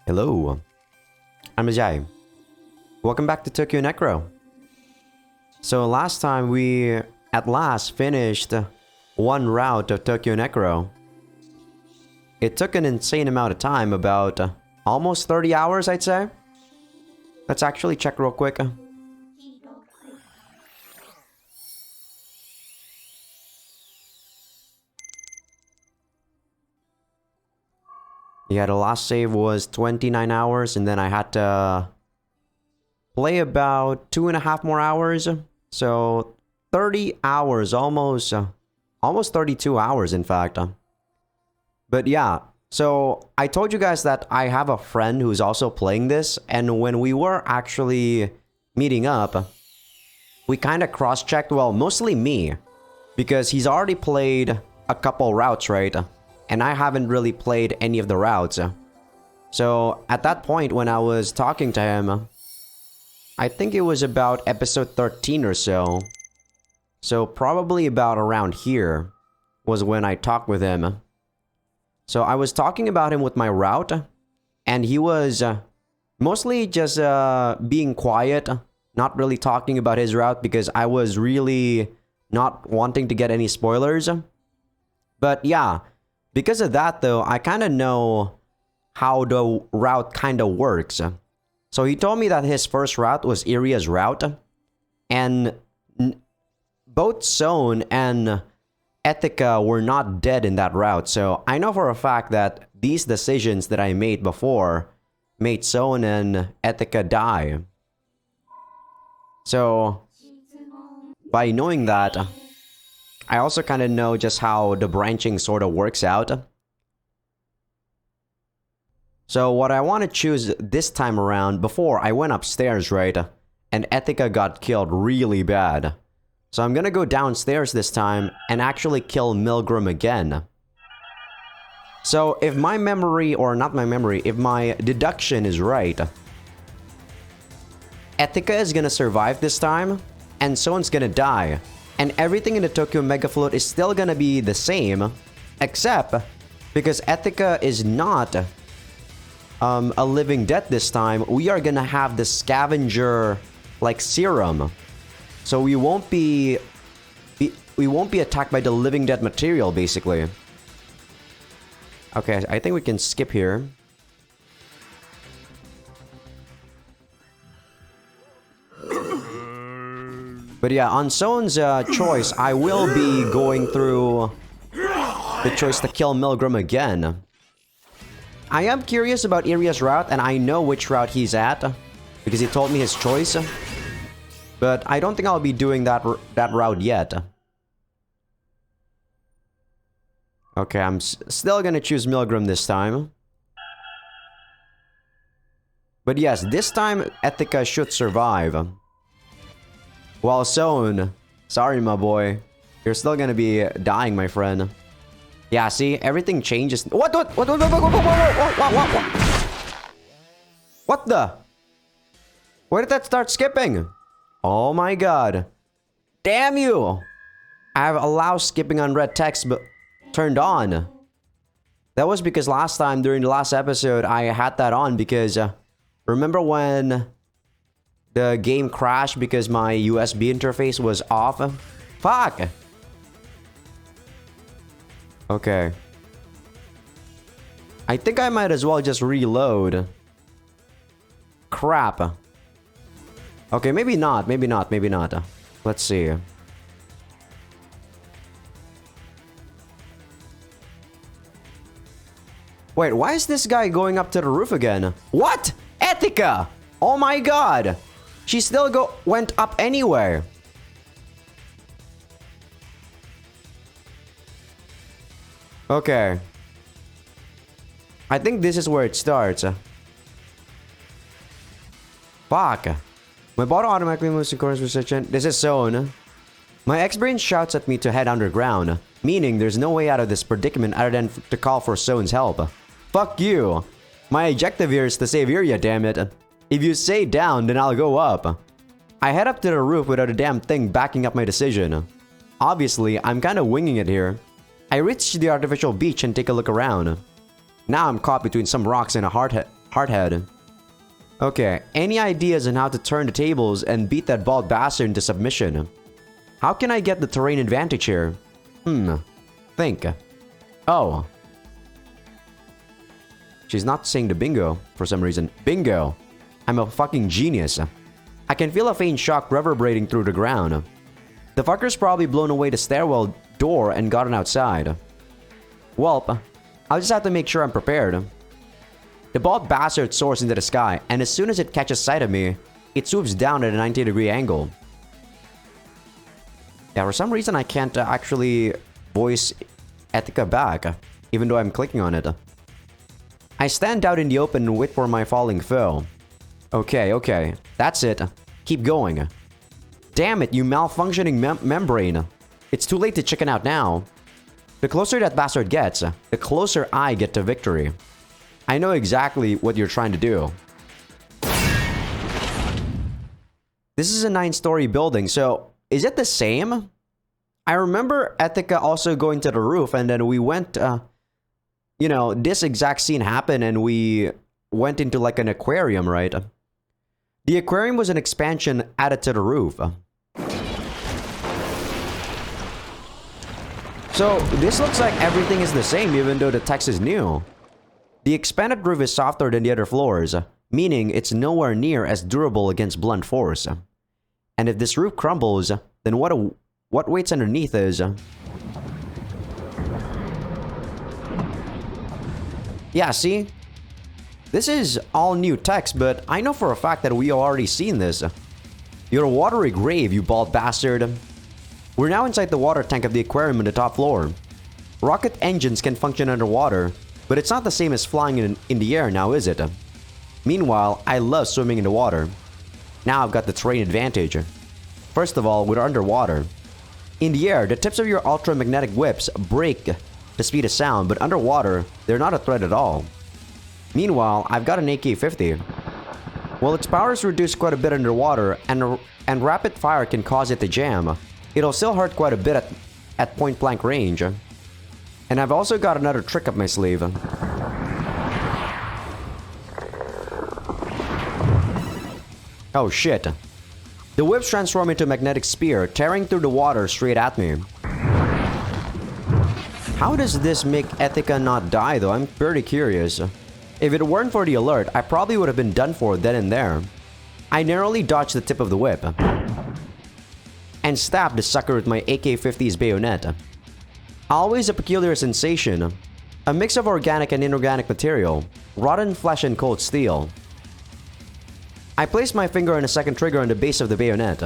Hello, I'm Azai. Welcome back to Tokyo Necro. So last time we at last finished one route of Tokyo Necro. It took an insane amount of time, about almost 30 hours I'd say. Let's actually check real quick. Yeah, the last save was 29 hours, and then I had to play about 2.5 more hours. So 30 hours, almost 32 hours in fact. But yeah, so I told you guys that I have a friend who's also playing this, and when we were actually meeting up, we kind of cross-checked, well, mostly me, because he's already played a couple routes, right? And I haven't really played any of the routes. So at that point when I was talking to him, I think it was about episode 13 or so. So probably about around here was when I talked with him. So I was talking about him with my route, and he was mostly just being quiet, not really talking about his route because I was really not wanting to get any spoilers. But yeah, because of that though, I kind of know how the route kind of works. So he told me that his first route was Iria's route, and both Zone and Ethica were not dead in that route. So I know for a fact that these decisions that I made before made Zone and Ethica die. So by knowing that, I also kind of know just how the branching sort of works out. So what I want to choose this time around, before I went upstairs, right? And Ethica got killed really bad. So I'm gonna go downstairs this time and actually kill Milgram again. So if my memory, or not my memory, if my deduction is right, Ethica is gonna survive this time, and Sone's gonna die. And everything in the Tokyo Mega Float is still gonna be the same, except because Ethica is not a living death this time, we are gonna have the scavenger like serum. So we won't be attacked by the living dead material basically. Okay, I think we can skip here. But yeah, on Sone's choice, I will be going through the choice to kill Milgram again. I am curious about Iria's route, and I know which route he's at, because he told me his choice. But I don't think I'll be doing that route yet. Okay, I'm still gonna choose Milgram this time. But yes, this time Ethica should survive. While Zone, sorry my boy, you're still gonna be dying, my friend. Yeah, see, everything changes. What the? What the? Where did that start skipping? Oh my god. Damn you! I have allowed skipping on red text but turned on. That was because last time during the last episode I had that on because remember when the game crashed because my USB interface was off? Fuck! Okay. I think I might as well just reload. Crap. Okay, maybe not. Let's see. Wait, why is this guy going up to the roof again? What? Ethica! Oh my god! She still went up anyway. Okay. I think this is where it starts. Fuck. My bottle automatically moves in accordance with section. This is Zone. My ex-brain shouts at me to head underground, meaning there's no way out of this predicament other than to call for Zone's help. Fuck you. My objective here is to save Iria, damn it. If you say down, then I'll go up. I head up to the roof without a damn thing backing up my decision. Obviously, I'm kinda winging it here. I reach the artificial beach and take a look around. Now I'm caught between some rocks and a Hardhead. Okay, any ideas on how to turn the tables and beat that bald bastard into submission? How can I get the terrain advantage here? Think. Oh. She's not saying the bingo for some reason. Bingo. I'm a fucking genius. I can feel a faint shock reverberating through the ground. The fucker's probably blown away the stairwell door and gotten outside. Welp, I'll just have to make sure I'm prepared. The bald bastard soars into the sky, and as soon as it catches sight of me, it swoops down at a 90-degree angle. Yeah, for some reason I can't actually voice Etika back, even though I'm clicking on it. I stand out in the open and wait for my falling foe. Okay, that's it. Keep going. Damn it, you malfunctioning membrane. It's too late to chicken out now. The closer that bastard gets, the closer I get to victory. I know exactly what you're trying to do. This is a 9-story building, so is it the same? I remember Etika also going to the roof, and then we went, you know, this exact scene happened and we went into like an aquarium, right? The aquarium was an expansion added to the roof. So this looks like everything is the same even though the text is new. The expanded roof is softer than the other floors, meaning it's nowhere near as durable against blunt force. And if this roof crumbles, then what waits underneath is... Yeah, see? This is all new text, but I know for a fact that we have already seen this. You're a watery grave, you bald bastard. We're now inside the water tank of the aquarium on the top floor. Rocket engines can function underwater, but it's not the same as flying in the air now, is it? Meanwhile, I love swimming in the water. Now I've got the terrain advantage. First of all, we're underwater. In the air, the tips of your ultramagnetic whips break the speed of sound, but underwater, they're not a threat at all. Meanwhile, I've got an AK-50. While its power is reduced quite a bit underwater, and rapid fire can cause it to jam, it'll still hurt quite a bit at point-blank range. And I've also got another trick up my sleeve. Oh shit. The whips transform into a magnetic spear, tearing through the water straight at me. How does this make Etika not die though? I'm pretty curious. If it weren't for the alert, I probably would have been done for then and there. I narrowly dodged the tip of the whip and stabbed the sucker with my AK-50's bayonet. Always a peculiar sensation. A mix of organic and inorganic material, rotten flesh and cold steel. I placed my finger on a second trigger on the base of the bayonet.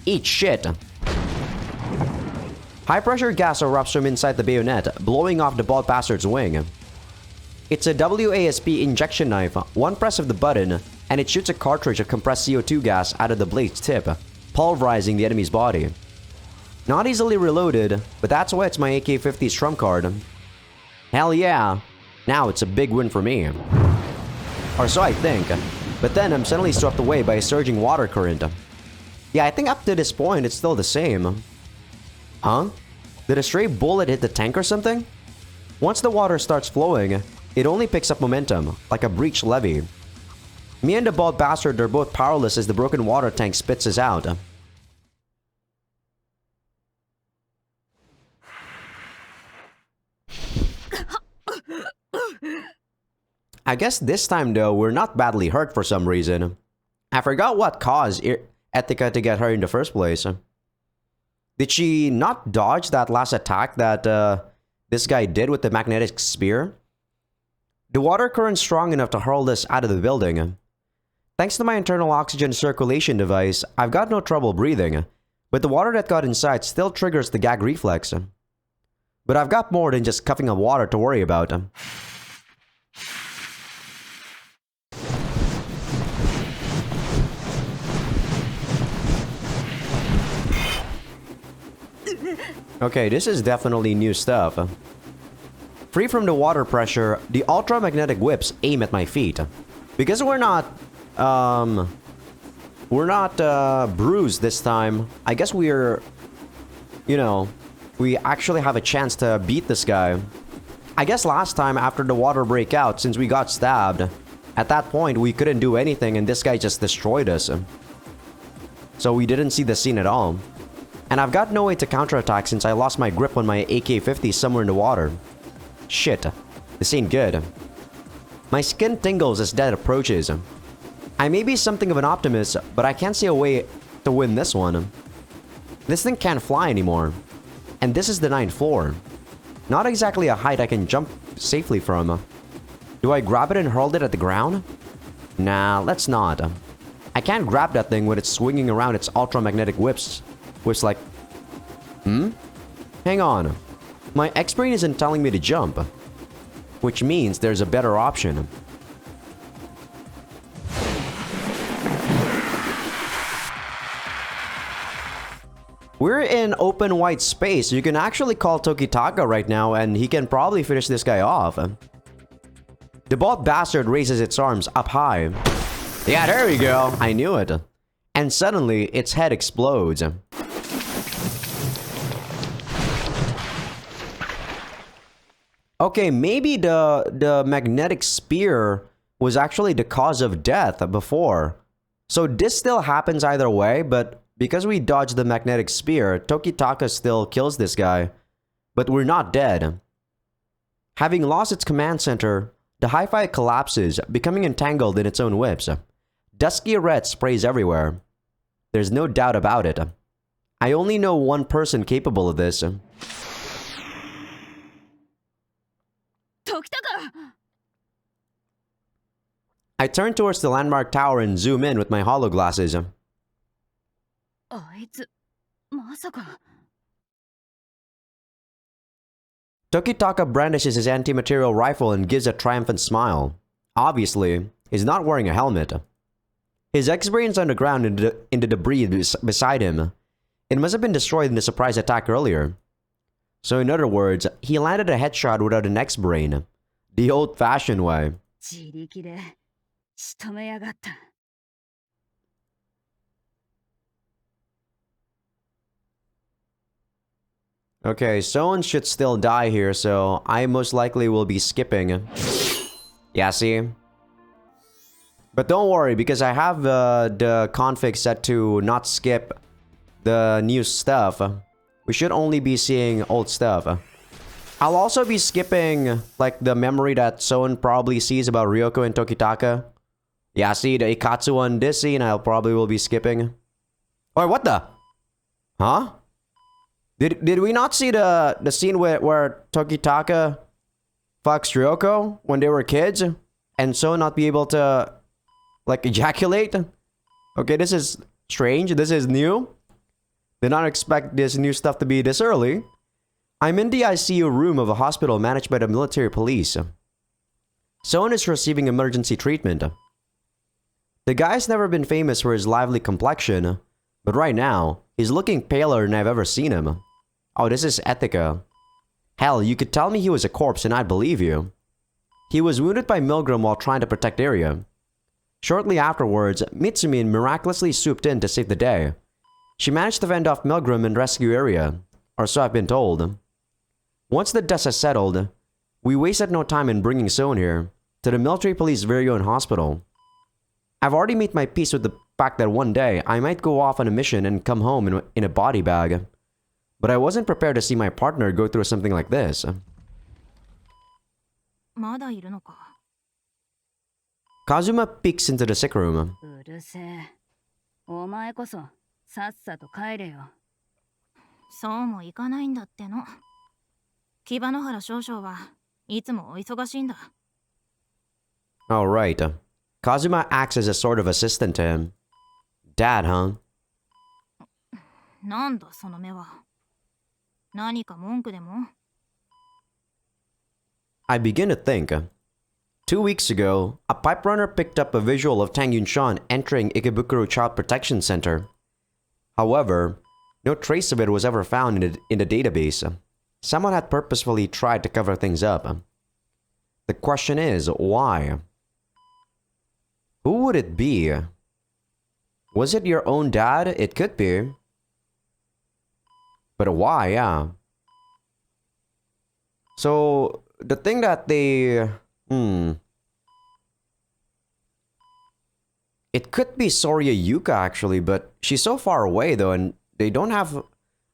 Eat shit. High-pressure gas erupts from inside the bayonet, blowing off the bald bastard's wing. It's a WASP injection knife. One press of the button, and it shoots a cartridge of compressed CO2 gas out of the blade's tip, pulverizing the enemy's body. Not easily reloaded, but that's why it's my AK-50's trump card. Hell yeah! Now it's a big win for me. Or so I think. But then I'm suddenly swept away by a surging water current. Yeah, I think up to this point it's still the same. Huh? Did a stray bullet hit the tank or something? Once the water starts flowing, it only picks up momentum, like a breached levee. Me and the bald bastard are both powerless as the broken water tank spits us out. I guess this time though, we're not badly hurt for some reason. I forgot what caused Etika to get hurt in the first place. Did she not dodge that last attack that this guy did with the magnetic spear? The water current's strong enough to hurl us out of the building. Thanks to my internal oxygen circulation device, I've got no trouble breathing, but the water that got inside still triggers the gag reflex. But I've got more than just coughing up water to worry about. Okay, this is definitely new stuff. Free from the water pressure, the ultramagnetic whips aim at my feet. Because we're not bruised this time, I guess we're, you know, we actually have a chance to beat this guy. I guess last time after the water breakout, since we got stabbed, at that point we couldn't do anything and this guy just destroyed us. So we didn't see the scene at all. And I've got no way to counterattack since I lost my grip on my AK-50 somewhere in the water. Shit, this ain't good. My skin tingles as death approaches. I may be something of an optimist, but I can't see a way to win this one. This thing can't fly anymore. And this is the 9th floor. Not exactly a height I can jump safely from. Do I grab it and hurl it at the ground? Nah, let's not. I can't grab that thing when it's swinging around its ultramagnetic whips. Whips like... Hang on. My X-brain isn't telling me to jump. Which means there's a better option. We're in open white space. You can actually call Tokitaka right now and he can probably finish this guy off. The bald bastard raises its arms up high. Yeah, there we go. I knew it. And suddenly, its head explodes. Okay, maybe the magnetic spear was actually the cause of death before. So this still happens either way, but because we dodged the magnetic spear, Tokitaka still kills this guy. But we're not dead. Having lost its command center, the hi-fi collapses, becoming entangled in its own whips. Dusky red sprays everywhere. There's no doubt about it. I only know one person capable of this. I turn towards the landmark tower and zoom in with my hologlasses. Tokitaka brandishes his anti-material rifle and gives a triumphant smile. Obviously, he's not wearing a helmet. His X-brain's on the ground in the debris beside him. It must have been destroyed in the surprise attack earlier. So in other words, he landed a headshot without an X-brain. The old-fashioned way. Okay, someone should still die here, so I most likely will be skipping. Yeah, see? But don't worry, because I have the config set to not skip the new stuff. We should only be seeing old stuff. I'll also be skipping, like, the memory that someone probably sees about Ryoko and Tokitaka. Yeah, see, the Ikatsu one, this scene, I'll probably will be skipping. Oh, what the? Huh? Did we not see the scene where Tokitaka fucks Ryoko when they were kids? And so not be able to, like, ejaculate? Okay, this is strange. This is new. Did not expect this new stuff to be this early. I'm in the ICU room of a hospital managed by the military police. Someone is receiving emergency treatment. The guy's never been famous for his lively complexion, but right now, he's looking paler than I've ever seen him. Oh, this is Ethica. Hell, you could tell me he was a corpse and I'd believe you. He was wounded by Milgram while trying to protect Area. Shortly afterwards, Mitsumi miraculously swooped in to save the day. She managed to fend off Milgram and rescue Area, or so I've been told. Once the dust has settled, we wasted no time in bringing Sohn here, to the military police very own hospital. I've already made my peace with the fact that one day I might go off on a mission and come home in a body bag. But I wasn't prepared to see my partner go through something like this. Kazuma peeks into the sick room. Alright. Kazuma acts as a sort of assistant to him. Dad, huh? I begin to think. 2 weeks ago, a pipe runner picked up a visual of Tang Yunshan entering Ikebukuro Child Protection Center. However, no trace of it was ever found in the database. Someone had purposefully tried to cover things up. The question is, why? Who would it be? Was it your own dad? It could be. But why, yeah. So, the thing that they... It could be Soria Yuka actually, but she's so far away though, and they don't have...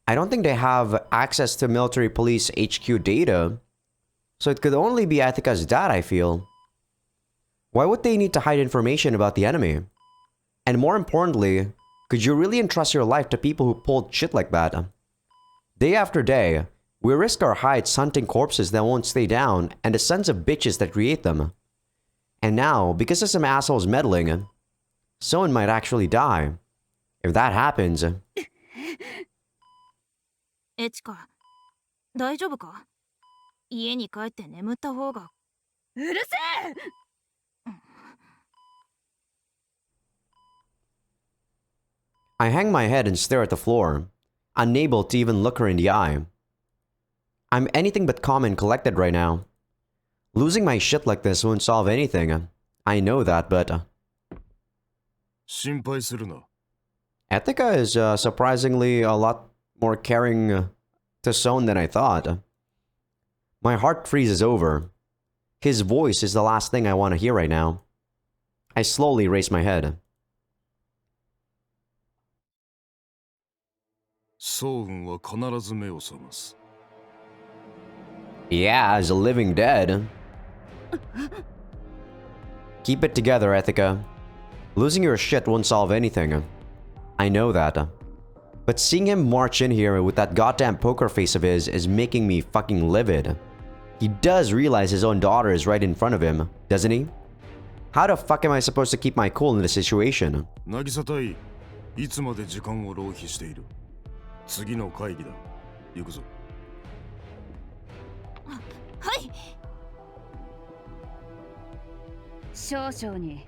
I don't think they have access to military police HQ data. So it could only be Etika's dad, I feel. Why would they need to hide information about the enemy? And more importantly, could you really entrust your life to people who pulled shit like that? Day after day, we risk our hides hunting corpses that won't stay down and the sons of bitches that create them. And now, because of some assholes meddling, someone might actually die. If that happens... エチカ、大丈夫か？家に帰って眠った方が。うるせえ！ I hang my head and stare at the floor, unable to even look her in the eye. I'm anything but calm and collected right now. Losing my shit like this won't solve anything. I know that, but... 心配するな。 Etika is surprisingly a lot more caring to Son than I thought. My heart freezes over. His voice is the last thing I want to hear right now. I slowly raise my head. 早雲は必ず目を覚ます。 Yeah, as a living dead. Keep it together, Etika. Losing your shit won't solve anything. I know that. But seeing him march in here with that goddamn poker face of his is making me fucking livid. He does realize his own daughter is right in front of him, doesn't he? How the fuck am I supposed to keep my cool in this situation? 渚隊、いつまで時間を浪費している。次の会議だ。行くぞ。はい。少々に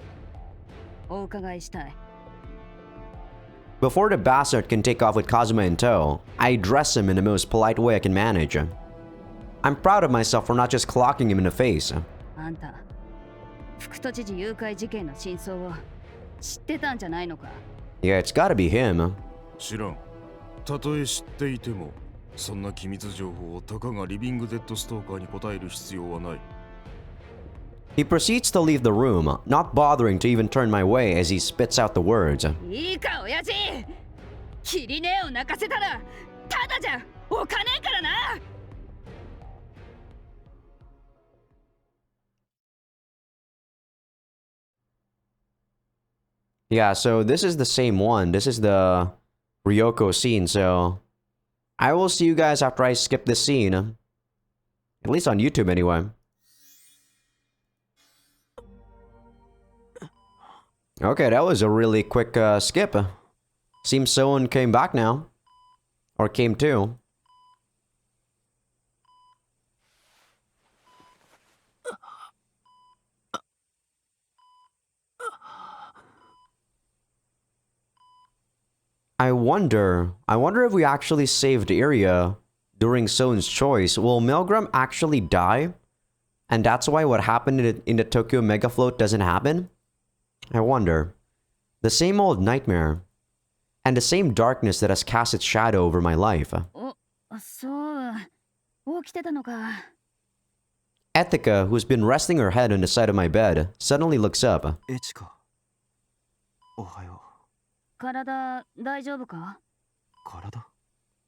お伺いしたい。 Before the bastard can take off with Kazuma in tow, I address him in the most polite way I can manage. I'm proud of myself for not just clocking him in the face. あんた、副都知事誘拐事件の真相を知ってたんじゃないのか？ Yeah, it's gotta be him. 知らん。たとえ知っていても、そんな機密情報をたかがリビングデッドストーカーに答える必要はない。 He proceeds to leave the room, not bothering to even turn my way as he spits out the words. いいか、親父。キリネを泣かせたら、ただじゃおかねえからな。 Yeah, so this is the same one. This is the Ryoko scene, so... I will see you guys after I skip this scene. At least on YouTube, anyway. Okay, that was a really quick skip. Seems someone came back now. Or came to. I wonder if we actually saved Iria during Sone's choice. Will Milgram actually die? And that's why what happened in the Tokyo Mega Float doesn't happen? I wonder. The same old nightmare. And the same darkness that has cast its shadow over my life. そう、起きてたのか。 Etika, who's been resting her head on the side of my bed, suddenly looks up. エチカ、おはよう。 体大丈夫か？ 体？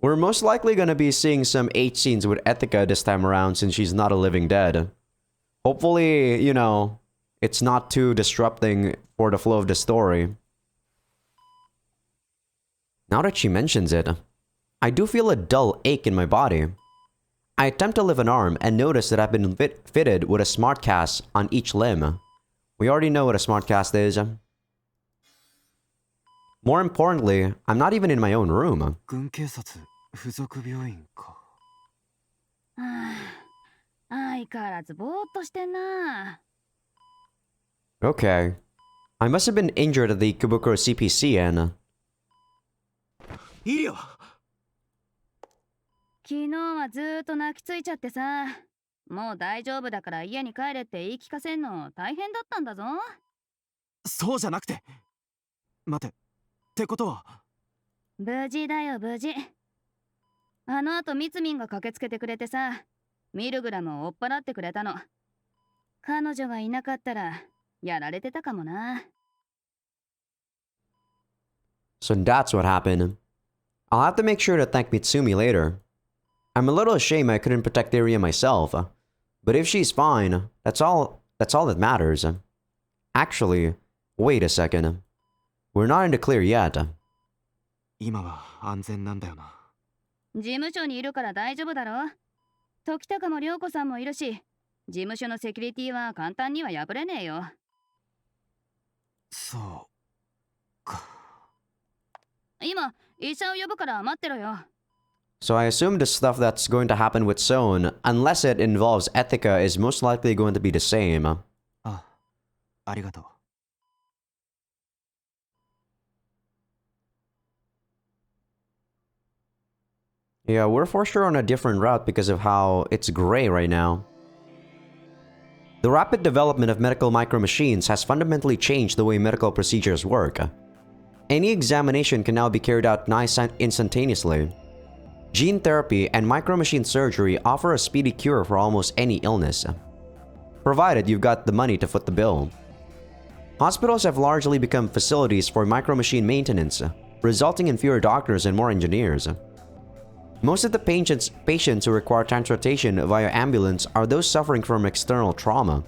We're most likely gonna be seeing some H scenes with Etika this time around since she's not a living dead. Hopefully, you know, it's not too disrupting for the flow of the story. Now that she mentions it, I do feel a dull ache in my body. I attempt to lift an arm and notice that I've been fitted with a smart cast on each limb. We already know what a smart cast is. More importantly, I'm not even in my own room. 軍警察附属病院か。相変わらずぼーっとしてんな。 Okay. I must have been injured at the Kubukuro CPC and... イリア。昨日はずーっと泣きついちゃってさ。もう大丈夫だから家に帰れって言い聞かせんの大変だったんだぞ。そうじゃなくて。待て。ってことは。無事だよ無事。あの後みつみんが駆けつけてくれてさ。ミルグラムを追っ払ってくれたの。彼女がいなかったらやられてたかもな。So that's what happened. I'll have to make sure to thank Mitsumi later. I'm a little ashamed I couldn't protect Iria myself. But if she's fine, that's all that matters. Actually, wait a second. We're not in the clear yet. 今は安全なんだよな。事務所にいるから大丈夫だろ。時高も涼子さんもいるし、事務所のセキュリティは簡単には破れねえよ。そうか。今、医者を呼ぶから待ってろよ。So I assume the stuff that's going to happen with Sohn, unless it involves Ethica, is most likely going to be the same. あ、ありがとう。Yeah, we're for sure on a different route because of how it's gray right now. The rapid development of medical micro-machines has fundamentally changed the way medical procedures work. Any examination can now be carried out instantaneously. Gene therapy and micro-machine surgery offer a speedy cure for almost any illness, provided you've got the money to foot the bill. Hospitals have largely become facilities for micro-machine maintenance, resulting in fewer doctors and more engineers. Most of the patients who require transportation via ambulance are those suffering from external trauma.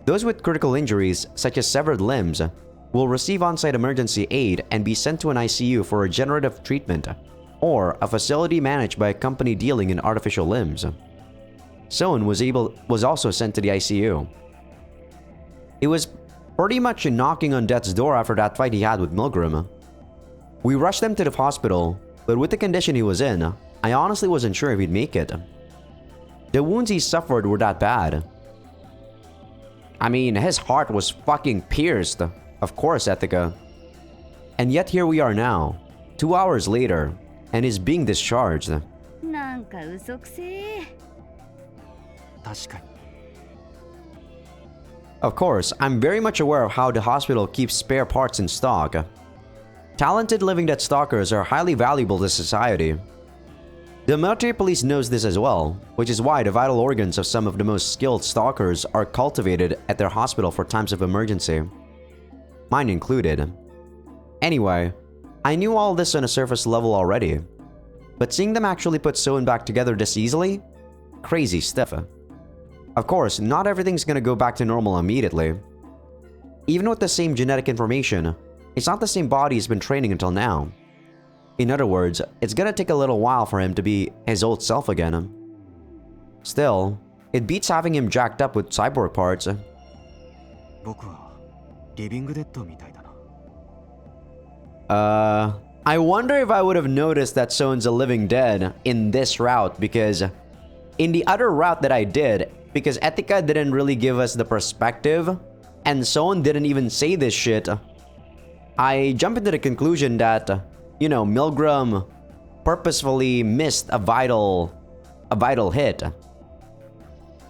Those with critical injuries, such as severed limbs, will receive on-site emergency aid and be sent to an ICU for regenerative treatment, or a facility managed by a company dealing in artificial limbs. Sohn was also sent to the ICU. He was pretty much knocking on death's door after that fight he had with Milgram. We rushed him to the hospital, but with the condition he was in, I honestly wasn't sure if he'd make it. The wounds he suffered were that bad. I mean, his heart was fucking pierced. Of course, Ethica. And yet here we are now, 2 hours later, and he's being discharged. なんか嘘くせえ。確かに。Of course, I'm very much aware of how the hospital keeps spare parts in stock. Talented living dead stalkers are highly valuable to society. The military police knows this as well, which is why the vital organs of some of the most skilled stalkers are cultivated at their hospital for times of emergency. Mine included. Anyway, I knew all this on a surface level already, but seeing them actually put Sohn back together this easily? Crazy stuff. Of course, not everything's gonna go back to normal immediately. Even with the same genetic information, it's not the same body he's been training until now. In other words, it's gonna take a little while for him to be his old self again. Still, it beats having him jacked up with cyborg parts. 僕はリビングデッドみたいだな。I wonder if I would have noticed that Sohn's a living dead in this route, because in the other route that I did, because Etika didn't really give us the perspective, and Sohn didn't even say this shit, I jumped into the conclusion that, you know, Milgram purposefully missed a vital hit.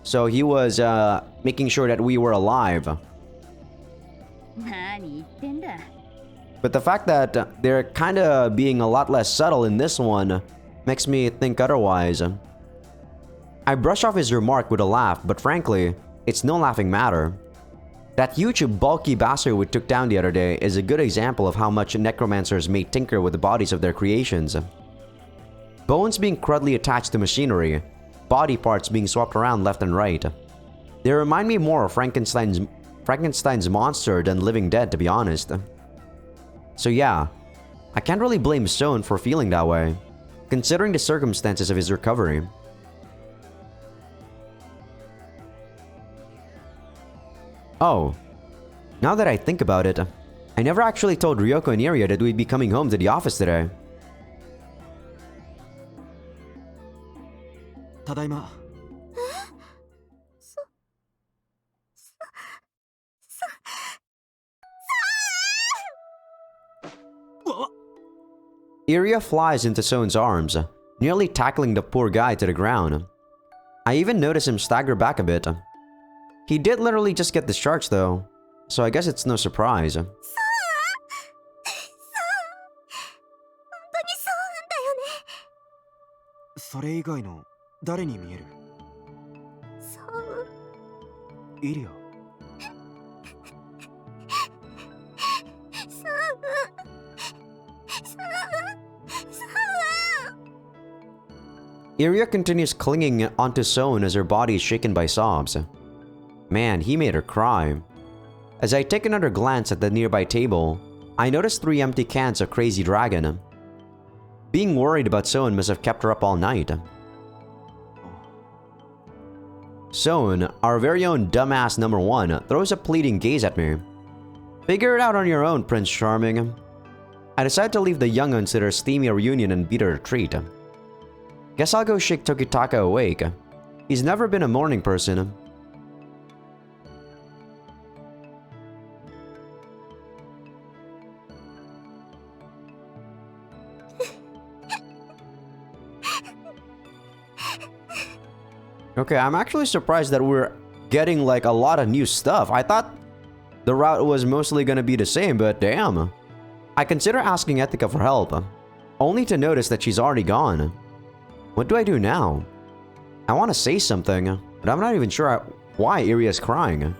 So he was making sure that we were alive. 何言ってんだ。But the fact that they're kinda being a lot less subtle in this one makes me think otherwise. I brush off his remark with a laugh, but frankly, it's no laughing matter. That huge bulky bastard we took down the other day is a good example of how much necromancers may tinker with the bodies of their creations. Bones being crudely attached to machinery, body parts being swapped around left and right. They remind me more of Frankenstein's monster than Living Dead, to be honest. So yeah, I can't really blame Sohn for feeling that way, considering the circumstances of his recovery. Oh, now that I think about it, I never actually told Ryoko and Iria that we'd be coming home to the office today. ただいま。Iria flies into Sohn's arms, nearly tackling the poor guy to the ground. I even notice him stagger back a bit. He did literally just get discharged though, so I guess it's no surprise. それ以外の誰に見える？イリア。Iria continues clinging onto Sohn as her body is shaken by sobs. Man, he made her cry. As I take another glance at the nearby table, I notice 3 empty cans of Crazy Dragon. Being worried about Sohn must have kept her up all night. Sohn, our very own dumbass number 1, throws a pleading gaze at me. Figure it out on your own, Prince Charming. I decide to leave the young'uns to their steamy reunion and beat her a treat. Guess I'll go shake Tokitaka awake. He's never been a morning person. Okay, I'm actually surprised that we're getting like a lot of new stuff. I thought the route was mostly gonna be the same, but damn. I consider asking Etika for help, only to notice that she's already gone. What do I do now? I want to say something, but I'm not even sure why Iria's crying.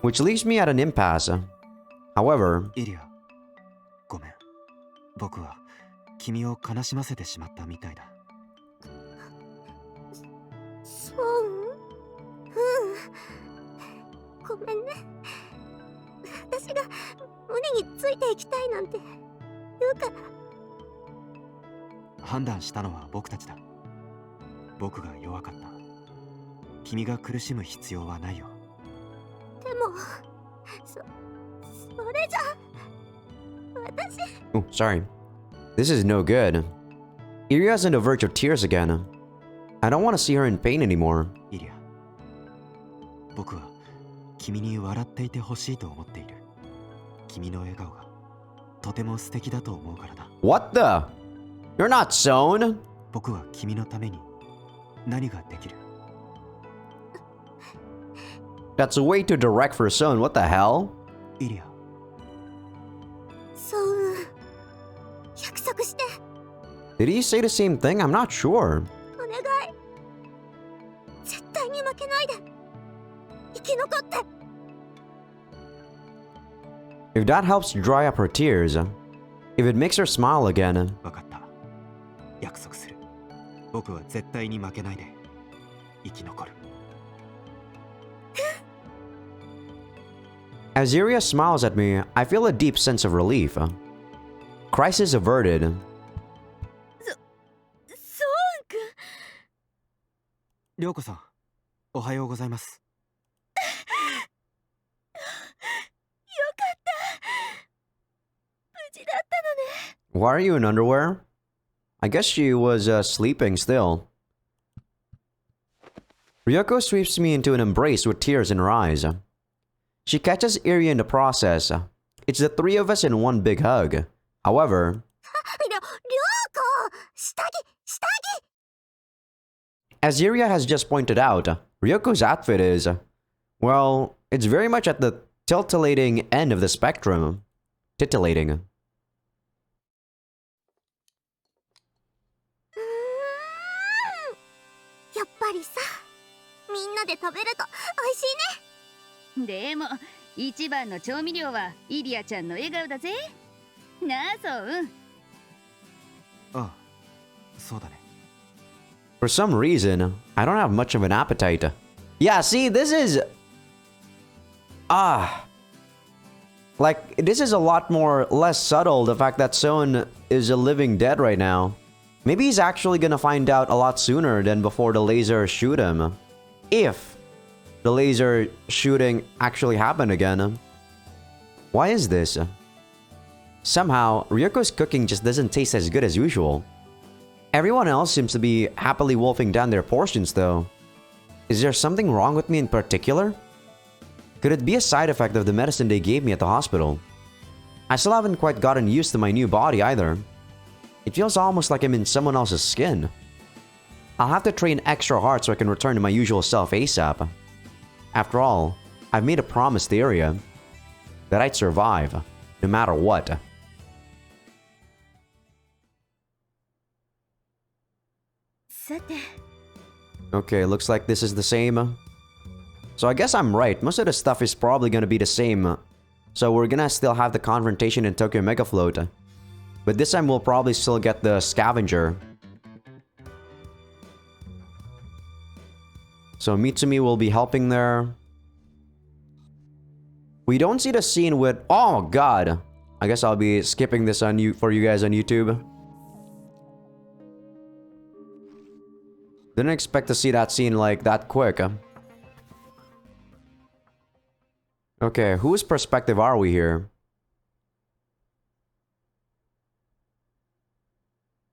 Which leaves me at an impasse. However, イリア、ごめん。僕は君を悲しませてしまったみたいだ。そう。ごめんね。私が無理についていきたいなんて言うから。判断したのは僕たちだ。僕が弱かった。君が苦しむ必要はないよ。でも、それじゃ私。oh, sorry. This is no good. Iria's on the verge of tears again. I don't want to see her in pain anymore. イリア、僕は君に笑っていてほしいと思っている。君の笑顔がとても素敵だと思うからだ。What the? You're not Sohn? 僕は君のために何ができる？ That's way too direct for Sohn. What the hell? イリア、そう。約束して。Did he say the same thing? I'm not sure. お願い。絶対に負けないで。生き残って。If that helps dry up her tears, if it makes her smile again, 分かった。約束する。僕は絶対に負けないで生き残る。As Iria smiles at me, I feel a deep sense of relief. Crisis averted. そうくん。涼子さん、おはようございます。よかった。無事だったのね。Why are you in underwear? I guess she was sleeping still. Ryoko sweeps me into an embrace with tears in her eyes. She catches Iria in the process. It's the 3 of us in one big hug. However, りょうこ、下着。as Iria has just pointed out, Ryoko's outfit is, well, it's very much at the titillating end of the spectrum. Titillating. やっぱりさ、みんなで食べると美味しいね。でも一番の調味料はイリアちゃんの笑顔だぜ。なあ、そう。ああ、そうだね。For some reason, I don't have much of an appetite. Yeah, see, this is... Like, this is a lot more less subtle, the fact that Sohn is a living dead right now. Maybe he's actually gonna find out a lot sooner than before the laser shoot him. If the laser shooting actually happened again. Why is this? Somehow, Ryoko's cooking just doesn't taste as good as usual. Everyone else seems to be happily wolfing down their portions though. Is there something wrong with me in particular? Could it be a side effect of the medicine they gave me at the hospital? I still haven't quite gotten used to my new body either. It feels almost like I'm in someone else's skin. I'll have to train extra hard so I can return to my usual self ASAP. After all, I've made a promise to Iria that I'd survive, no matter what. Okay, looks like this is the same So I guess I'm right. Most of the stuff is probably gonna be the same. So we're gonna still have the confrontation in Tokyo Mega Float. But this time we'll probably still get the scavenger. So Mitsumi will be helping there. We don't see the scene with... Oh god! I guess I'll be skipping this on you for you guys on YouTube. Didn't expect to see that scene like that quick. Okay, whose perspective are we here?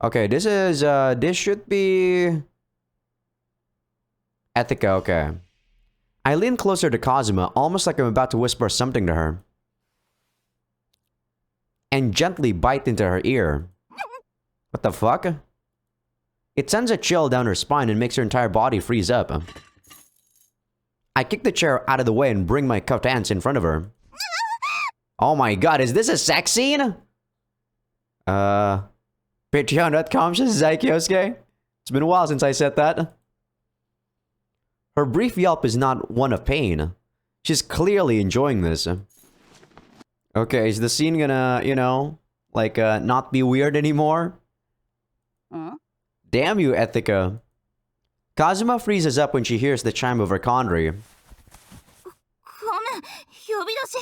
Okay, this is, this should be... Ethica, okay. I lean closer to Kazuma, almost like I'm about to whisper something to her. And gently bite into her ear. What the fuck? It sends a chill down her spine and makes her entire body freeze up. I kick the chair out of the way and bring my cupped hands in front of her. Oh my god, is this a sex scene? Patreon.com/Azaikyousuke. It's been a while since I said that. Her brief yelp is not one of pain. She's clearly enjoying this. Okay, is the scene gonna, you know, like, not be weird anymore? Damn you, Ethica. Kazuma freezes up when she hears the chime of her conry. ごめん、呼び出し。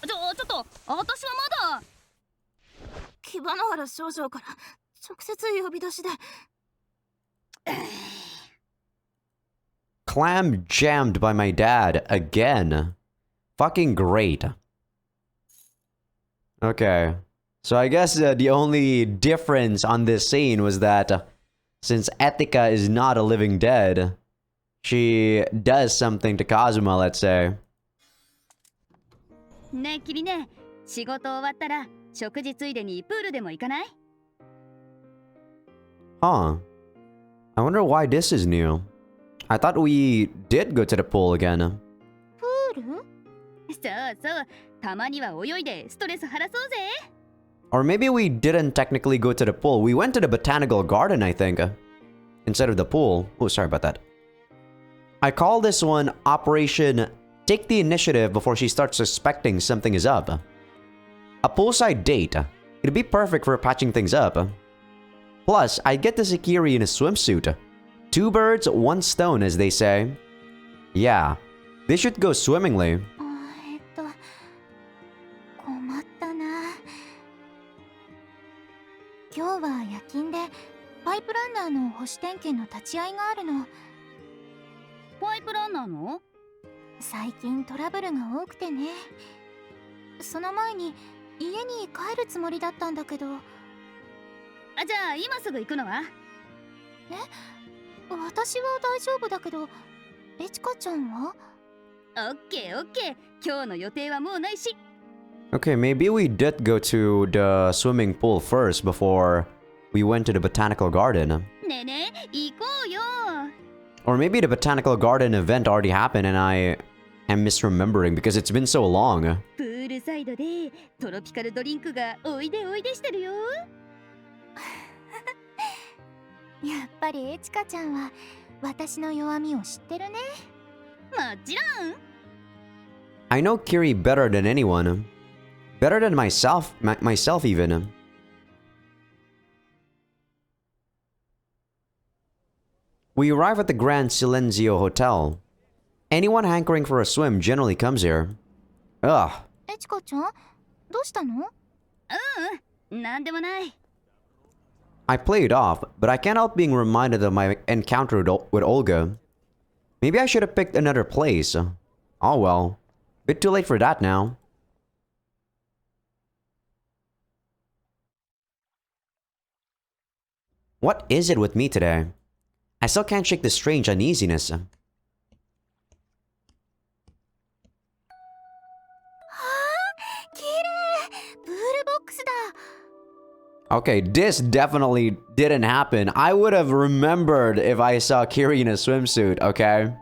ちょっと私はまだ。木花原少女から直接呼び出しで。Clam jammed by my dad again. Fucking great. Okay. So I guess the only difference on this scene was that since Ethica is not a living dead, she does something to Kazuma, let's say. ねえ君ね、仕事終わったら食事ついでにプールでも行かない？ Huh. I wonder why this is new. I thought we did go to the pool again. プール？そうそう、たまには泳いでストレス晴らそうぜ。Or maybe we didn't technically go to the pool. We went to the botanical garden, I think. Instead of the pool. Oh, sorry about that. I call this one Operation Take the Initiative before she starts suspecting something is up. A poolside date. It'd be perfect for patching things up. Plus, I'd get to Sekiri in a swimsuit. 2 birds, 1 stone, as they say. Yeah, this should go swimmingly. 困ったな。今日は夜勤でパイプランナーの保守点検の立ち会いがあるの。パイプランナーの？最近トラブルが多くてね。その前に家に帰るつもりだったんだけど。じゃあ今すぐ行くのは？私は大丈夫だけど、エチカちゃんは？オッケーオッケー。今日の予定はもうないし。Okay, maybe we did go to the swimming pool first before we went to the botanical garden. ねえねえ、行こうよ。Or maybe the botanical garden event already happened and I am misremembering because it's been so long. プールサイドでトロピカルドリンクがおいでおいでしてるよ。やっぱりエチカちゃんは私の弱みを知ってるね。もちろん。I know Kiri better than anyone. Better than myself even. We arrive at the Grand Silenzio Hotel. Anyone hankering for a swim generally comes here. Ugh. エチカちゃん、どうしたの？なんでもない。I play it off, but I can't help being reminded of my encounter with Olga. Maybe I should have picked another place. Oh well. Bit too late for that now. What is it with me today? I still can't shake the strange uneasiness. Okay, this definitely didn't happen. I would have remembered if I saw Kiri in a swimsuit, okay?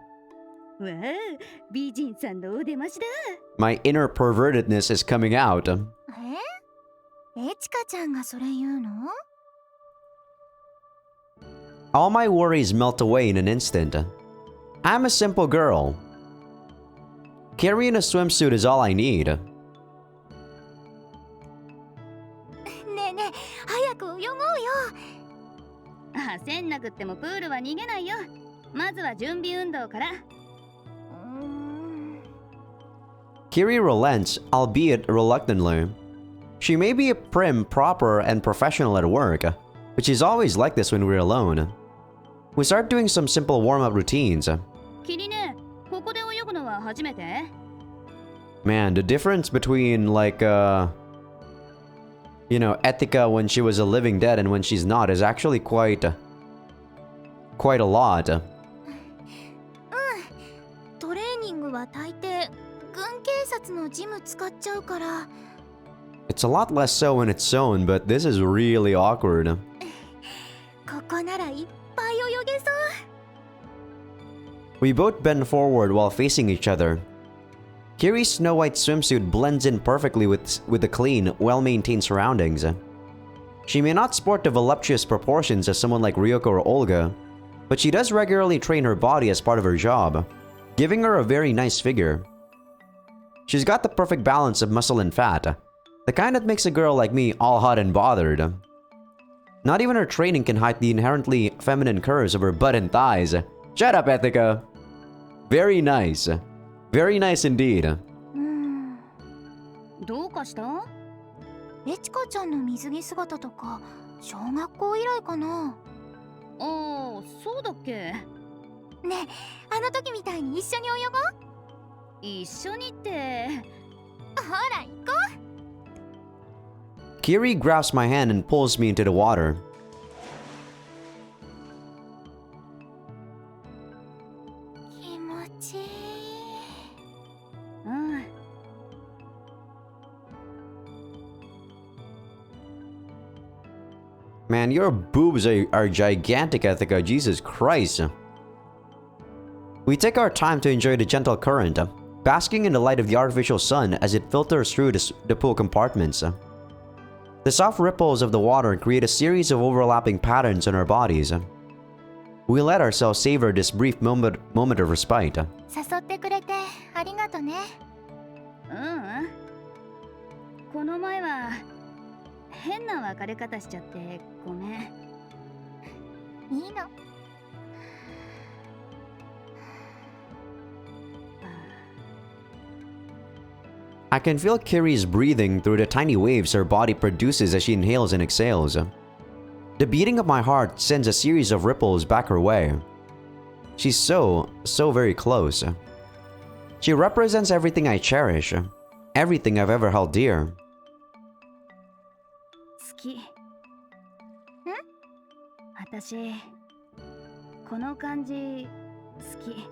わあ、美人さんのお出ましだ。My inner pervertedness is coming out. エチカちゃんがそれ言うの？ all my worries melt away in an instant. I'm a simple girl. Carrying a swimsuit is all I need. ねえねえ早く泳ごうよ。焦んなくってもプールは逃げないよ。まずは準備運動から。Kiri relents, albeit reluctantly. She may be prim, proper, and professional at work, but she's always like this when we're alone. We start doing some simple warm-up routines. キリね、ここで泳ぐのは初めて？ Man, the difference between like, you know, Etika when she was a living dead and when she's not is actually quite a lot. トレーニングは大抵軍警察のジム使っちゃうから。 It's a lot less so in its own, but this is really awkward. ここならいっぱい泳げそう。 We both bend forward while facing each other. Kiri's snow white swimsuit blends in perfectly with the clean, well-maintained surroundings. She may not sport the voluptuous proportions as someone like Ryoko or Olga, but she does regularly train her body as part of her job, giving her a very nice figure. She's got the perfect balance of muscle and fat, the kind that makes a girl like me all hot and bothered. Not even her training can hide the inherently feminine curves of her butt and thighs. Shut up, Etika! Very nice. Very nice indeed. どうかした？エチカちゃんの水着姿とか小学校以来かな。ああ、そうだっけ？ねえ、あの時みたいに一緒に泳ごう。一緒にって。ほら行こう。 Kiri grabs my hand and pulls me into the water. 気持ちいい。うん。 Man, your boobs are gigantic, Etika. Jesus Christ. We take our time to enjoy the gentle current, basking in the light of the artificial sun as it filters through the pool compartments. The soft ripples of the water create a series of overlapping patterns on our bodies. We let ourselves savor this brief moment of respite. 誘ってくれてありがとね。うん。この前は変な別れ方しちゃってごめん。いいの。 I can feel Kiri's breathing through the tiny waves her body produces as she inhales and exhales. The beating of my heart sends a series of ripples back her way. She's so very close. She represents everything I cherish, everything I've ever held dear. 好き。私、この感じ好き。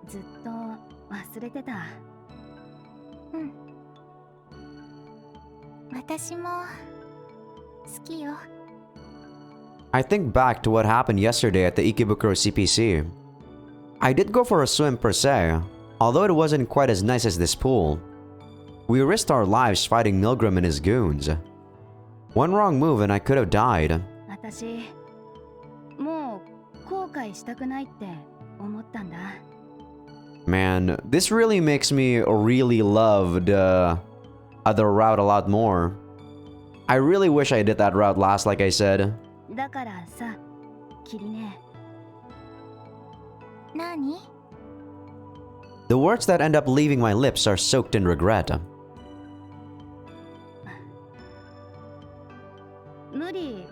ずっと忘れてた。 私も好きよ。 I think back to what happened yesterday at the Ikebukuro CPC. I did go for a swim per se, although it wasn't quite as nice as this pool. We risked our lives fighting Milgram and his goons. One wrong move and I could have died. 私、もう後悔したくないって思ったんだ。 Man, this really makes me really love the other route a lot more. I really wish I did that route last, like I said. だからさ、キリね。何？ The words that end up leaving my lips are soaked in regret. 無理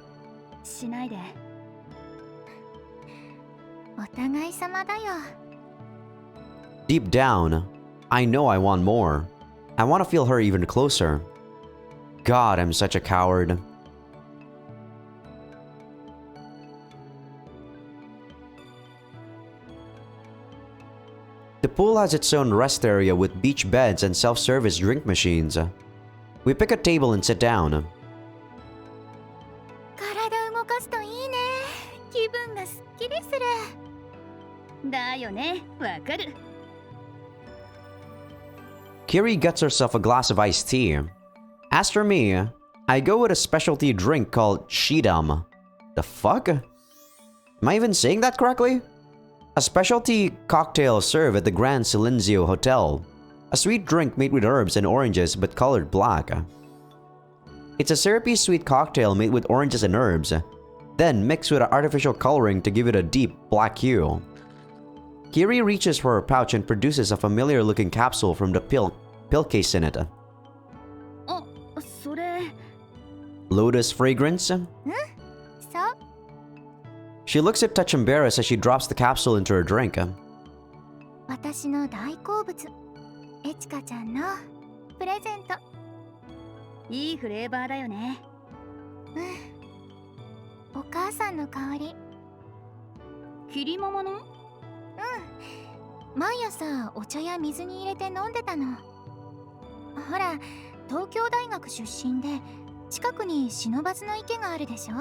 しないで。お互い様だよ。 Deep down, I know I want more. I want to feel her even closer. God, I'm such a coward. The pool has its own rest area with beach beds and self-service drink machines. We pick a table and sit down. 体動かすといいね。気分がすっきりする。だよね、わかる。 Kiri gets herself a glass of iced tea. As for me, I go with a specialty drink called Shidam. The fuck? Am I even saying that correctly? A specialty cocktail served at the Grand Silenzio Hotel. A sweet drink made with herbs and oranges but colored black. It's a syrupy sweet cocktail made with oranges and herbs, then mixed with artificial coloring to give it a deep black hue. Kiri reaches for her pouch and produces a familiar looking capsule from the pill case in it. あ、それ Lotus fragrance? そう She looks a touch embarrassed as she drops the capsule into her drink. 私の大好物エチカちゃんのプレゼント。いいフレーバーだよね。お母さんの香り。キリママの？毎朝お茶や水に入れて飲んでたの。ほら、東京大学出身で近くに不忍池があるでしょ。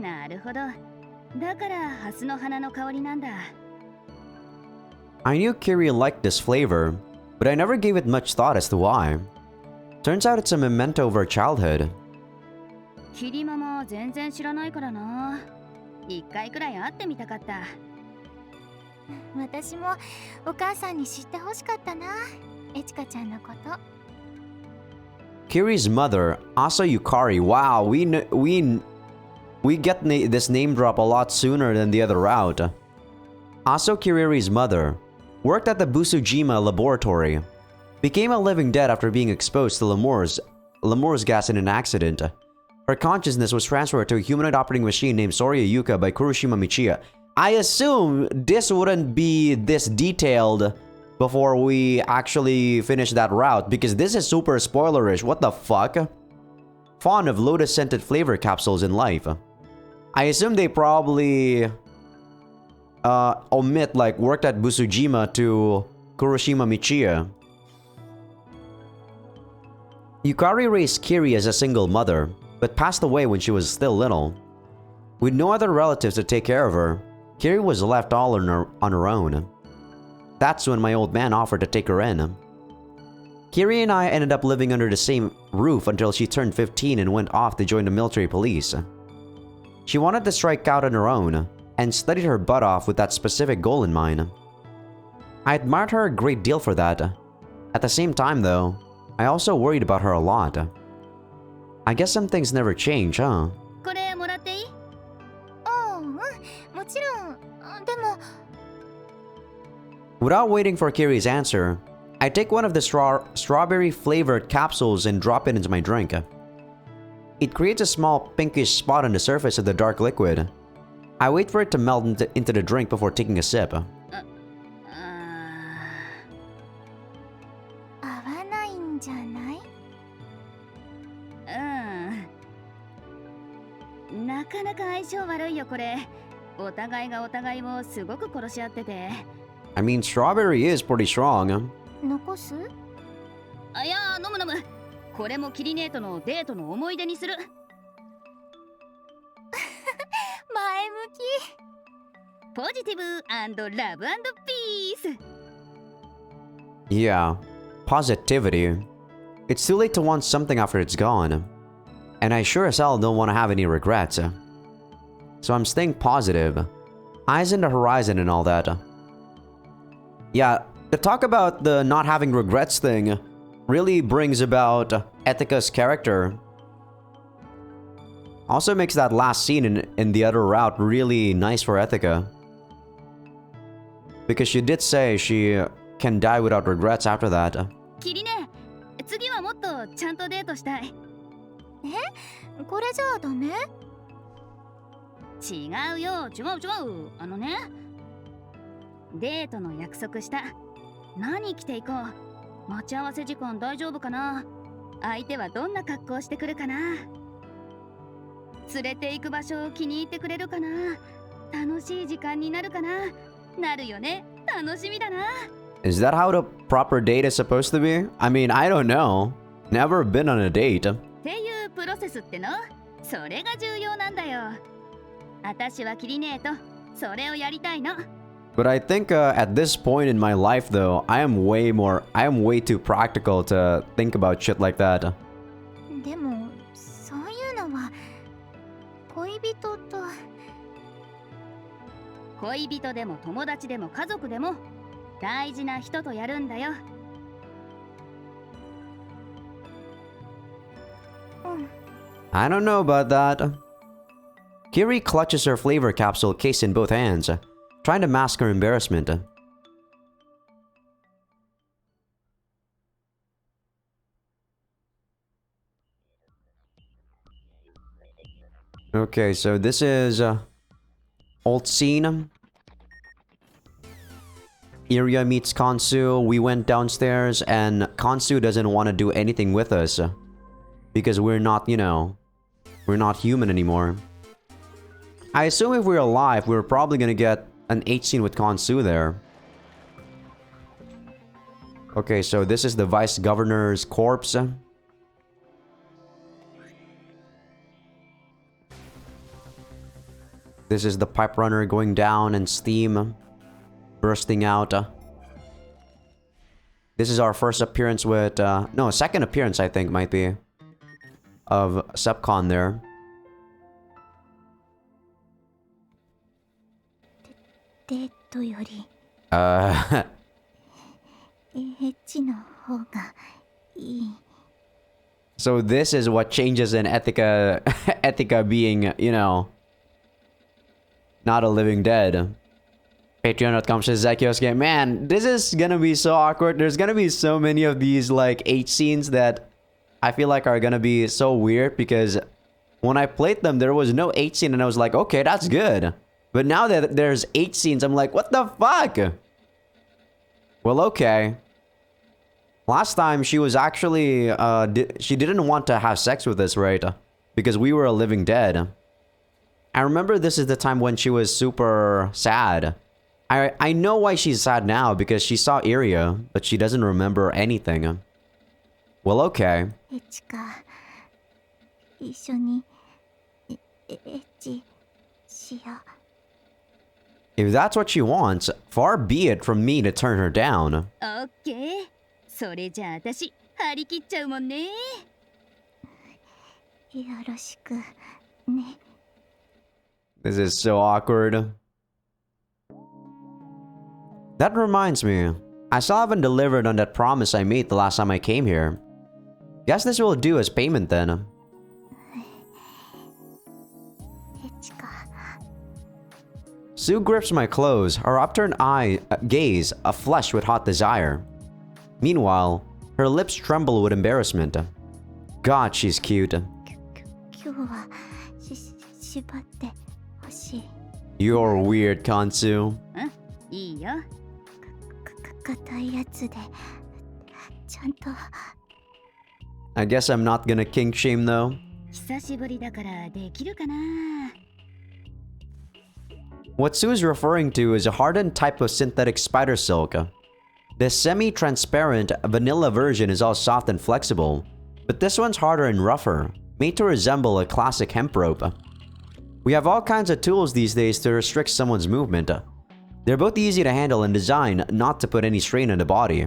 なるほど。だからハスの花の香りなんだ。I knew Kiri liked this flavor, but I never gave it much thought as to why. Turns out it's a memento of her childhood. キリママ全然知らないからな。一回くらい会ってみたかった。私もお母さんに知ってほしかったな、エチカちゃんのこと。Kiri's mother, Azaikyousuke. Wow, we get this name drop a lot sooner than the other route. Azaikyousuke's mother worked at the Busujima laboratory, became a living dead after being exposed to Lemur's gas in an accident. Her consciousness was transferred to a humanoid operating machine named Soraya Yuka by Kuroshima Michiya. I assume this wouldn't be this detailed before we actually finish that route, because this is super spoilerish. What the fuck? Fond of lotus-scented flavor capsules in life. I assume they probably omit like worked at Busujima to Kuroshima Michiya. Yukari raised Kiri as a single mother, but passed away when she was still little. With no other relatives to take care of her, Kiri was left all on her own. That's when my old man offered to take her in. Kiri and I ended up living under the same roof until she turned 15 and went off to join the military police. She wanted to strike out on her own, and studied her butt off with that specific goal in mind. I admired her a great deal for that. At the same time though, I also worried about her a lot. I guess some things never change, huh? これもらっていい？もちろん。でも Without waiting for Kiri's answer, I take one of the strawberry flavored capsules and drop it into my drink. It creates a small pinkish spot on the surface of the dark liquid. I wait for it to melt into the drink before taking a sip. 合わないんじゃない？なかなか相性悪いよこれ。お互いがお互いをすごく殺し合ってて。I mean, strawberry is pretty strong. 残す？あ、いや、飲む。これもキリネートのデートの思い出にする。前向き。ポジティブ&ラブ&ピース。Yeah, positivity. It's too late to want something after it's gone. And I sure as hell don't want to have any regrets. So I'm staying positive. Eyes in the horizon and all that. Yeah, the talk about the not having regrets thing really brings about Etika's character. Also makes that last scene in the other route really nice for Etika. Because she did say she can die without regrets after that. キリネ、次はもっとちゃんとデートしたい。これじゃあダメ？違うよ、違う。デートの約束した。何着ていこう？待ち合わせ時間大丈夫かな？相手はどんな格好してくるかな？連れて行く場所を気に入ってくれるかな？楽しい時間になるかな？なるよね。楽しみだな。Is that how the proper date is supposed to be? I mean, I don't know. Never been on a date. っていうプロセスっての？それが重要なんだよ。私はキリネート、それをやりたいの。But I think at this point in my life though, I am way too practical to think about shit like that. でもそういうのは恋人と恋人でも友達でも家族でも大事な人とやるんだよ。I don't know about that. Kiri clutches her flavor capsule case in both hands, trying to mask her embarrassment. Okay, so this is old scene. Iria meets Kansu. We went downstairs and Kansu doesn't want to do anything with us because we're not, you know, we're not human anymore. I assume if we're alive, we're probably gonna get an H scene with Kansu there. Okay, so this is the vice governor's corpse. This is the pipe runner going down and steam bursting out. This is our first appearance with, no, second appearance I think might be, of Subcon there. デートより Uh, エッチの方がいい。 so this is what changes in Ethica, Ethica being, you know, not a living dead. Patreon.com says Azaikyousuke, man, this is gonna be so awkward. There's gonna be so many of these like H scenes that I feel like are gonna be so weird because when I played them, there was no H scene and I was like, okay, that's good. But now that there's H scenes, I'm like, what the fuck? Well, okay. Last time she was actually, she didn't want to have sex with us, right? Because we were a living dead. I remember this is the time when she was super sad. I know why she's sad now because she saw Iria, but she doesn't remember anything. Well, okay. エッチか。一緒にエッチしよう。 If that's what she wants, far be it from me to turn her down. オッケー。それじゃあ私張り切っちゃうもんね。よろしくね。 This is so awkward. That reminds me, I still haven't delivered on that promise I made the last time I came here. Guess this will do as payment then. エッチか。 Sue grips my clothes, her upturned gaze aflush with hot desire. Meanwhile, her lips tremble with embarrassment. God, she's cute. 今日は縛ってほしい。 You're weird, Kansu. いいよ。硬いやつでちゃんと。 I guess I'm not gonna kink shame though. 久しぶりだからできるかな。 What Sue is referring to is a hardened type of synthetic spider silk. The semi-transparent vanilla version is all soft and flexible, but this one's harder and rougher, made to resemble a classic hemp rope. We have all kinds of tools these days to restrict someone's movement. They're both easy to handle and designed not to put any strain on the body.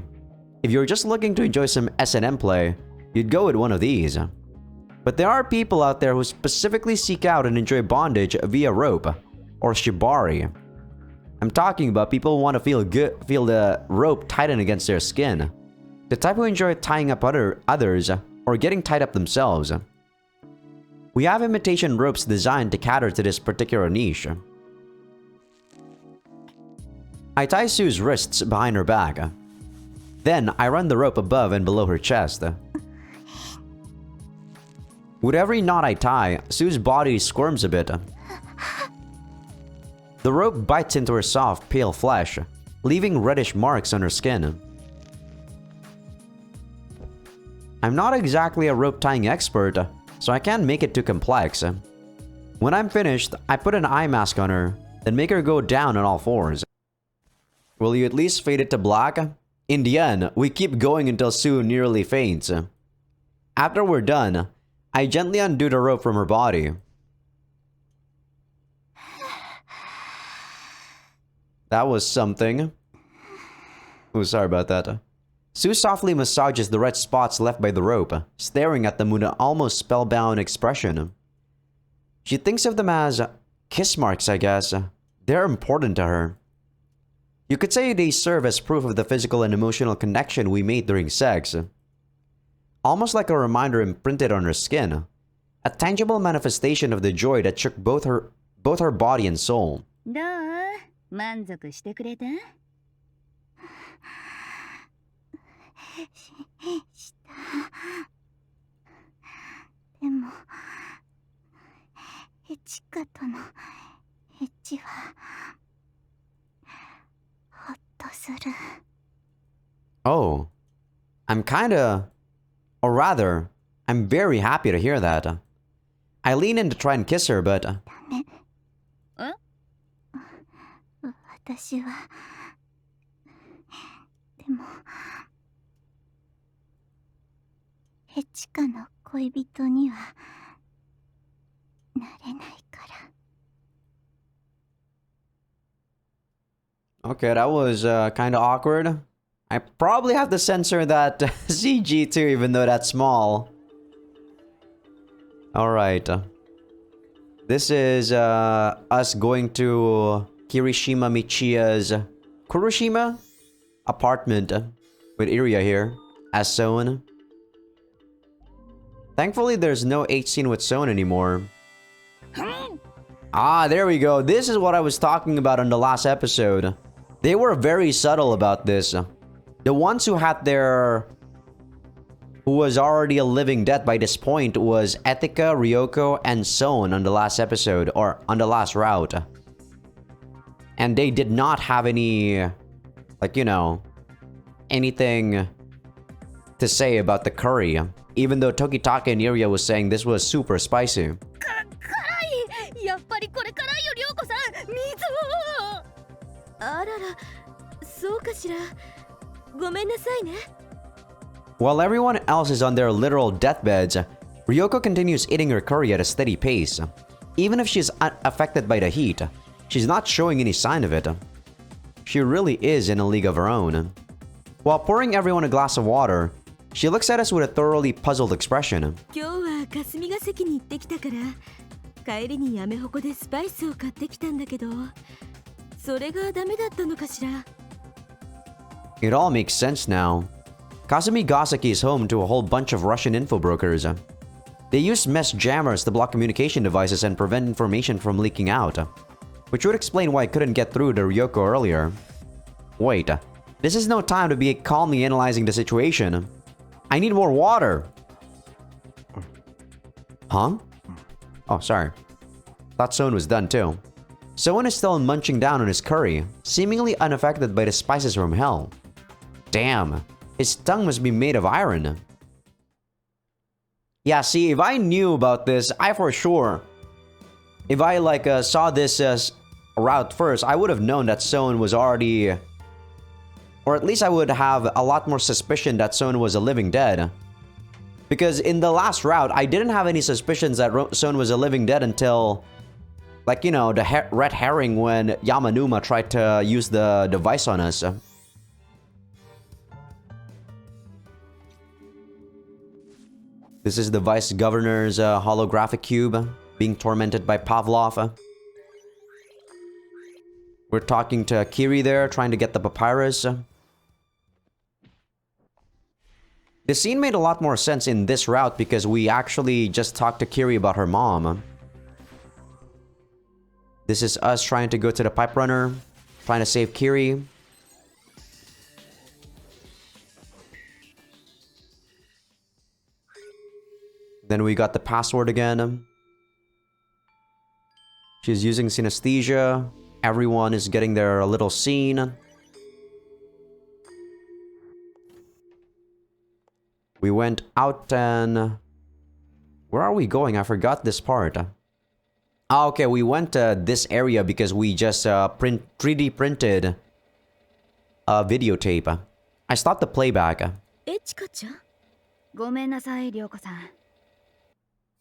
If you're just looking to enjoy some S&M play, you'd go with one of these. But there are people out there who specifically seek out and enjoy bondage via rope, or shibari. I'm talking about people who want to feel the rope tighten against their skin. The type who enjoy tying up others or getting tied up themselves. We have imitation ropes designed to cater to this particular niche. I tie Sue's wrists behind her back. Then I run the rope above and below her chest. With every knot I tie, Sue's body squirms a bit. The rope bites into her soft, pale flesh, leaving reddish marks on her skin. I'm not exactly a rope tying expert, so I can't make it too complex. When I'm finished, I put an eye mask on her, then make her go down on all fours. Will you at least fade it to black? In the end, we keep going until Sue nearly faints. After we're done, I gently undo the rope from her body. That was something. Oh, sorry about that. Sue softly massages the red spots left by the rope, staring at them with an almost spellbound expression. She thinks of them as kiss marks, I guess. They're important to her. You could say they serve as proof of the physical and emotional connection we made during sex. Almost like a reminder imprinted on her skin. A tangible manifestation of the joy that shook both her body and soul. どう満足してくれた？したでもエチカとのエッチはほっとする。 Oh, I'm kinda, or rather, I'm very happy to hear that. I lean in to try and kiss her, but ダメ。私はでもエチカの恋人にはなれないから。 okay, that was kind of awkward. I probably have to censor that CG too, even though that's small. Alright. This is us going to Kirishima Michiya's Kuroshima apartment with Iria here as Soen. Thankfully, there's no H scene with Soen anymore. Ah, there we go. This is what I was talking about on the last episode. They were very subtle about this. The ones who had who was already a living dead by this point was Etika, Ryoko, and Soen on the last episode, or on the last route. And they did not have any, like, you know, anything to say about the curry. Even though Tokitaka and Iria was saying this was super spicy. 辛い！やっぱりこれ辛いよ、涼子さん！水を！あらら、そうかしら。ごめんなさいね。While everyone else is on their literal deathbeds, Ryoko continues eating her curry at a steady pace. Even if she's unaffected by the heat, she's not showing any sign of it. She really is in a league of her own. While pouring everyone a glass of water, she looks at us with a thoroughly puzzled expression. 今日は霞が関に行ってきたから帰りにやめほこでスパイスを買ってきたんだけどそれがダメだったのかしら It all makes sense now. Kazumi Gasaki is home to a whole bunch of Russian info brokers. They use mesh jammers to block communication devices and prevent information from leaking out, which would explain why I couldn't get through to Ryoko earlier. Wait, this is no time to be calmly analyzing the situation. I need more water. Huh? Oh, sorry. Thought Soen was done too. Soen is still munching down on his curry, seemingly unaffected by the spices from hell. Damn, his tongue must be made of iron. Yeah, see, if I knew about this, I for sure... If I, saw this route first, I would have known that Soen was already... Or at least I would have a lot more suspicion that Soen was a living dead. Because in the last route, I didn't have any suspicions that Soen was a living dead until... Like, you know, the red herring when Yamanuma tried to use the device on us. This is the Vice Governor's holographic cube being tormented by Pavlov. We're talking to Kiri there, trying to get the papyrus. The scene made a lot more sense in this route because we actually just talked to Kiri about her mom. This is us trying to go to the pipe runner, trying to save Kiri. Then we got the password again. She's using synesthesia. Everyone is getting their little scene. We went out and... Where are we going? I forgot this part. Ah, okay, we went to this area because we just 3D printed a videotape. I stopped the playback. エチカちゃんごめんなさい、涼子さん。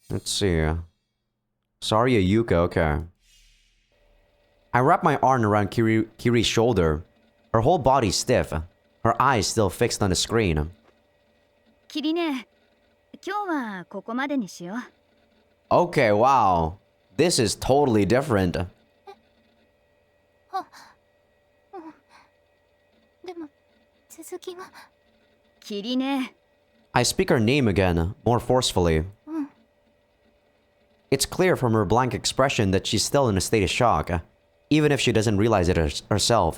Let's see. Sorry, Ayuka, okay. I wrap my arm around Kiri's shoulder. Her whole body stiff. Her eyes still fixed on the screen. キリね、今日はここまでにしよう。 Okay, wow. This is totally different. でも続きが。キリネ、 I speak her name again, more forcefully. It's clear from her blank expression that she's still in a state of shock, even if she doesn't realize it herself.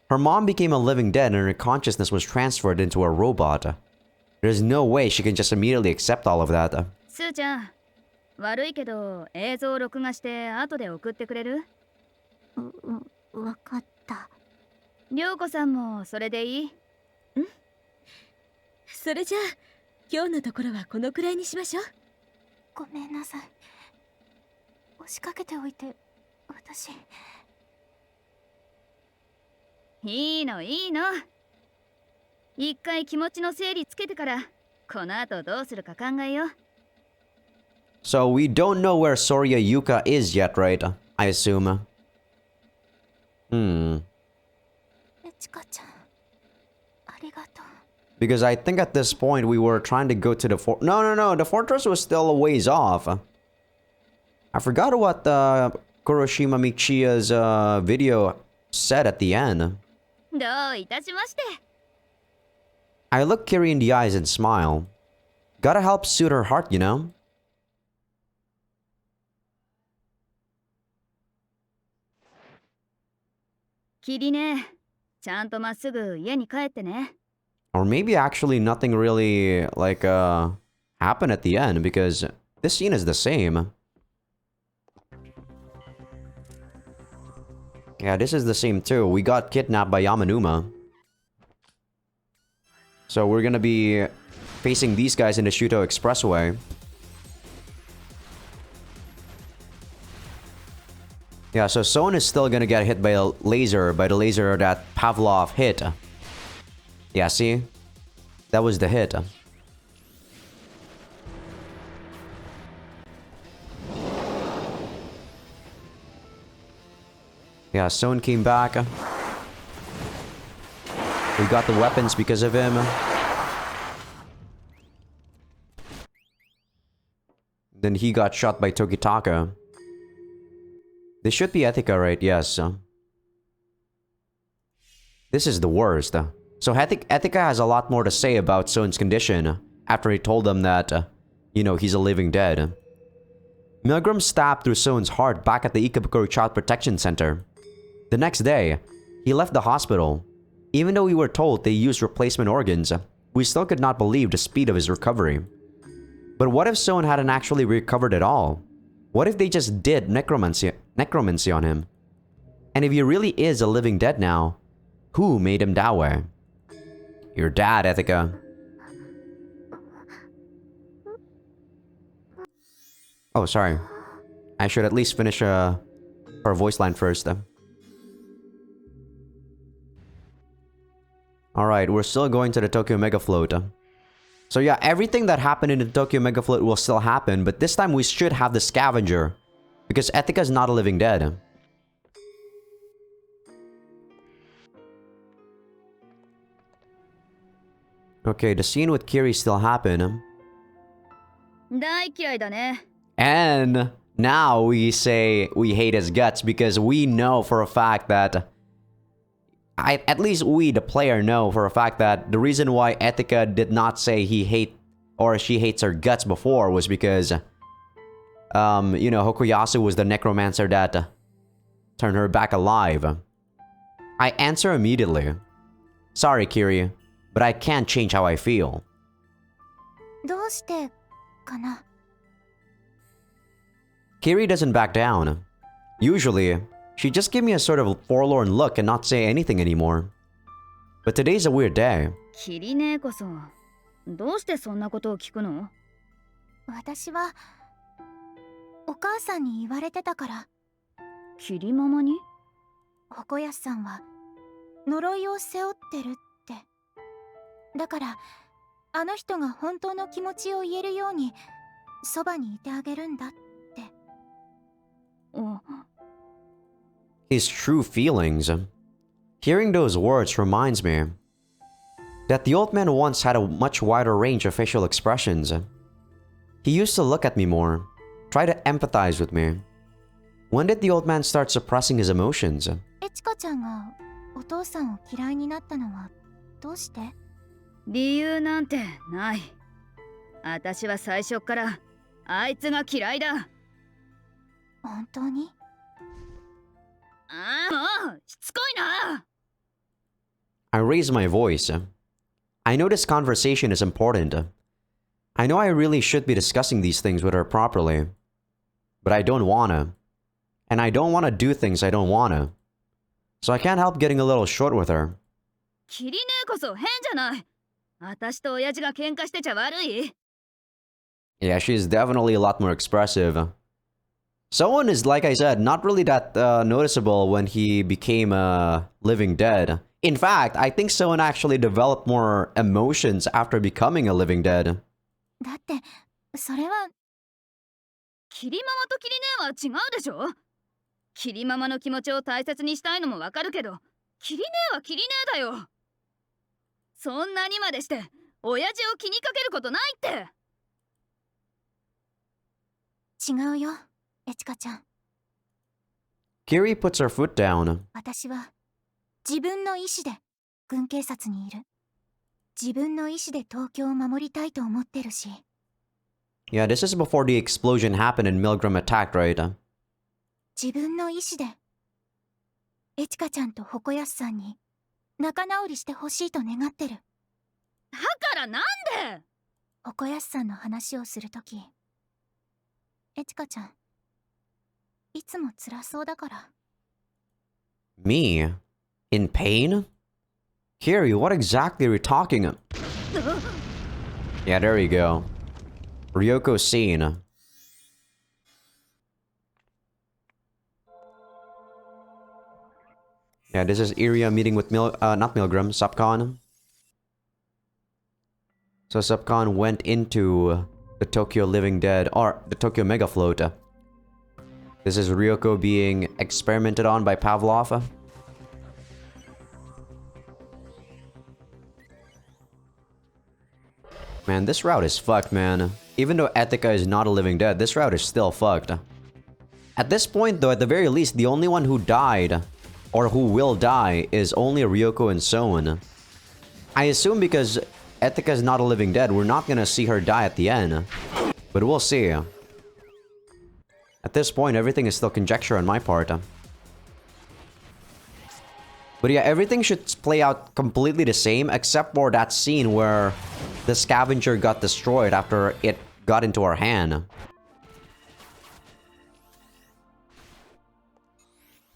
Her mom became a living dead and her consciousness was transferred into a robot. There's no way she can just immediately accept all of that. スーちゃん、悪いけど映像を録画して後で送ってくれる？わかった。りょうこさんもそれでいい？それじゃあ今日のところはこのくらいにしましょう。ごめんなさい。押しかけておいて私。いいのいいの。一回気持ちの整理つけてからこの後どうするか考えよう。So we don't know where Sorya Yuka is yet, right? I assume. ちかちゃん、ありがとう。 Because I think at this point we were trying to go to the fort. No, the fortress was still a ways off. I forgot what Kuroshima Michiya's video said at the end. どういたしまして。 I look Kiri in the eyes and smile. Gotta help soothe her heart, you know? キリネ、ちゃんとまっすぐ家に帰ってね。 Or maybe actually nothing really like happened at the end because this scene is the same. Yeah, this is the same too. We got kidnapped by Yamanuma. So we're gonna be facing these guys in the Shuto Expressway. Yeah, so Son is still gonna get hit by the laser that Pavlov hit. Yeah, see? That was the hit. Yeah, Son came back. We got the weapons because of him. Then he got shot by Tokitaka. This should be Etika, right? Yes. This is the worst. So Etika has a lot more to say about Son's condition after he told them that, you know, he's a living dead. Milgram stabbed through Son's heart back at the Ikebukuro Child Protection Center. The next day, he left the hospital. Even though we were told they used replacement organs, we still could not believe the speed of his recovery. But what if Son hadn't actually recovered at all? What if they just did necromancy on him? And if he really is a living dead now, who made him that way? Your dad, Etika. Oh, sorry. I should at least finish her voice line first. Alright, we're still going to the Tokyo Mega Float. So yeah, everything that happened in the Tokyo Mega Float will still happen, but this time we should have the scavenger. Because Etika is not a living dead. Okay, the scene with Kiri still happened. 大嫌いだね。 And now we say we hate his guts because we know for a fact that... at least we, the player, know for a fact that the reason why Etika did not say she hates her guts before was because, you know, Hokuyasu was the necromancer that turned her back alive. I answer immediately. Sorry, Kiri, but I can't change how I feel. どうしてかな。 Kiri doesn't back down. Usually, she'd just give me a sort of forlorn look and not say anything anymore. But today's a weird day. キリネこそ、どうしてそんなことを聞くの？私はお母さんに言われてたから。キリママに？鉾安さんは呪いを背負ってるって。だからあの人が本当の気持ちを言えるようにそばにいてあげるんだって。His true feelings. Hearing those words reminds me that the old man once had a much wider range of facial expressions. He used to look at me more, try to empathize with me. When did the old man start suppressing his emotions? エチカちゃんがお父さんを嫌いになったのはどうして？理由なんてない。私は最初からあいつが嫌いだ。本当に？ああ、もうしつこいな。I raise my voice. I know this conversation is important. I know I really should be discussing these things with her properly. But I don't wanna. And I don't wanna do things I don't wanna. So I can't help getting a little short with her. キリ姉こそ変じゃない。私と親父が喧嘩してちゃ悪い。Yeah, she's definitely a lot more expressive. Someone is, like I said, not really that noticeable when he became living dead. In fact, I think someone actually developed more emotions after becoming a living dead. だってそれはキリママとキリ姉は違うでしょ。キリママの気持ちを大切にしたいのもわかるけど、キリ姉はキリ姉だよ。そんなにまでして親父を気にかけることないって。違うよ、エチカちゃん。 Kiri puts her foot down. 私は自分の意志で軍警察にいる。自分の意志で東京を守りたいと思ってるし。 Yeah, this is before the explosion happened and Milgram attacked, right? 自分の意志でエチカちゃんとホコヤスさんに仲直りしてほしいと願ってる。だからなんで？ホコヤスさんの話をするとき、エチカちゃんいつも辛そうだから。 Me? In pain? Kiri, what exactly are we talking of? Yeah, there you go. Ryoko scene. Yeah, this is Iria meeting with not Milgram, Subcon. So Subcon went into the Tokyo Living Dead, or the Tokyo Mega Float. This is Ryoko being experimented on by Pavlov. Man, this route is fucked, man. Even though Etika is not a living dead, this route is still fucked. At this point, though, at the very least, the only one who died, or who will die, is only Ryoko and Soen. I assume because Etika is not a living dead, we're not gonna see her die at the end. But we'll see. At this point, everything is still conjecture on my part. But yeah, everything should play out completely the same, except for that scene where the scavenger got destroyed after it got into our hand.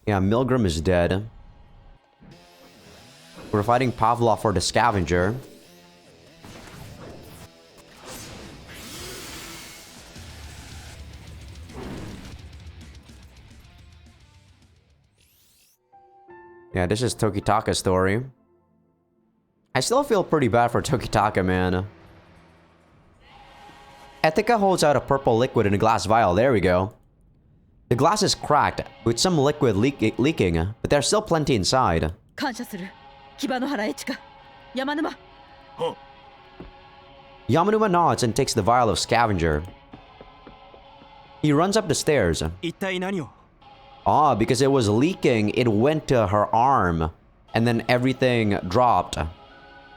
Yeah, Milgram is dead. We're fighting Pavlov for the scavenger. Yeah, this is Tokitaka's story. I still feel pretty bad for Tokitaka, man. Etika holds out a purple liquid in a glass vial. There we go. The glass is cracked, with some liquid leaking, but there's still plenty inside. 感謝する。木場の原エチカ、山沼。Yamanuma nods and takes the vial of scavenger. He runs up the stairs. 一体何を？ Ah, because it was leaking, it went to her arm, and then everything dropped.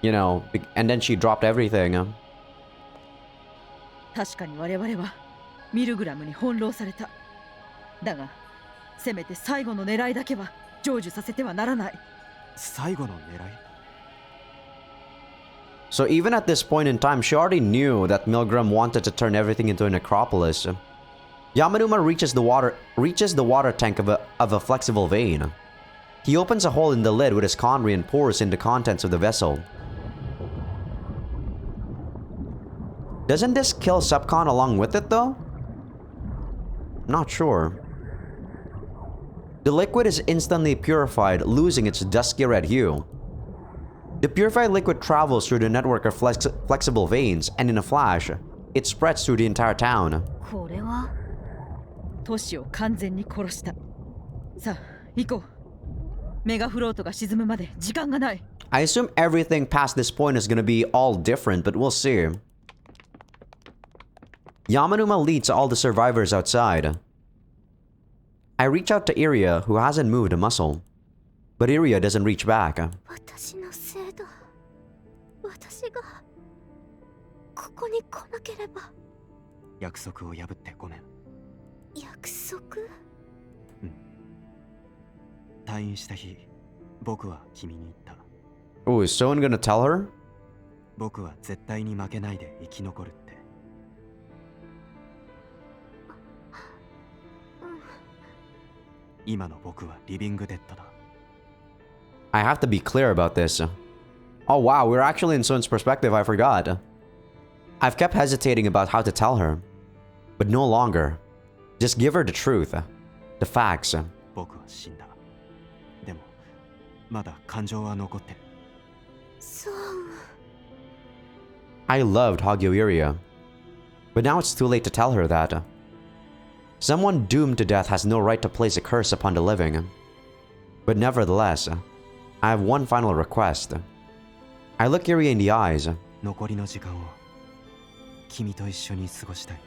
You know, and then she dropped everything. 確かに我々はミルグラムに翻弄された。だが、せめて最後の狙いだけは成就させてはならない。最後の狙い？ So even at this point in time, she already knew that Milgram wanted to turn everything into a necropolis. Yamanuma reaches the water tank of a flexible vein. He opens a hole in the lid with his conry and pours in the contents of the vessel. Doesn't this kill Subcon along with it though? Not sure. The liquid is instantly purified, losing its dusky red hue. The purified liquid travels through the network of flexible veins, and in a flash, it spreads through the entire town. これは都市を完全に殺した。さあ、行こう。メガフロートが沈むまで時間がない。I assume everything past this point is gonna be all different, but we'll see. Yamanuma leads all the survivors outside. I reach out to Iria, who hasn't moved a muscle. But Iria doesn't reach back. 私のせいだ。私がここに来なければ。約束を破ってごめん。約束？退院した日、僕は君に言った。Oh, is someone gonna tell her? 僕は絶対に負けないで生き残るって。今の僕はリビングデッドだ。I have to be clear about this. Oh wow, we're actually in Sun's perspective, I forgot. I've kept hesitating about how to tell her. But no longer. Just give her the truth. The facts. 僕は死んだ。でも、まだ感情は残ってる。そう。I loved Hagyo Iria. But now it's too late to tell her that. Someone doomed to death has no right to place a curse upon the living. But nevertheless, I have one final request. I look Iria in the eyes. 残りの時間を君と一緒に過ごしたい。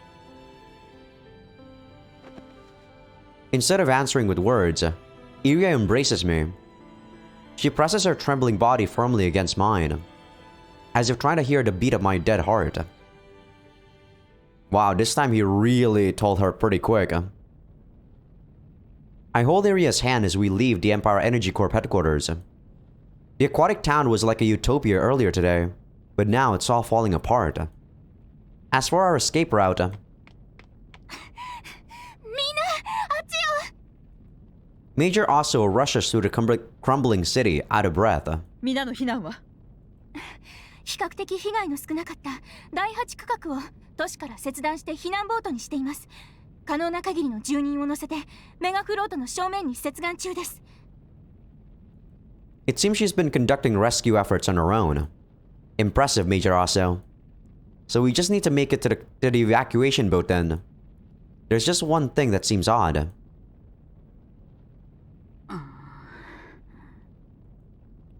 Instead of answering with words, Iria embraces me. She presses her trembling body firmly against mine, as if trying to hear the beat of my dead heart. Wow, this time he really told her pretty quick. I hold Iria's hand as we leave the Empire Energy Corp headquarters. The aquatic town was like a utopia earlier today, but now it's all falling apart. As for our escape route, Major Oso rushes through the crumbling city out of breath. 皆の避難は比較的被害の少なかった第8区画を都市から切断して避難ボートにしています。可能な限りの住人を乗せてメガフロートの正面に接岸中です。It seems she's been conducting rescue efforts on her own. Impressive, Major Oso. So we just need to make it to the evacuation boat then. There's just one thing that seems odd.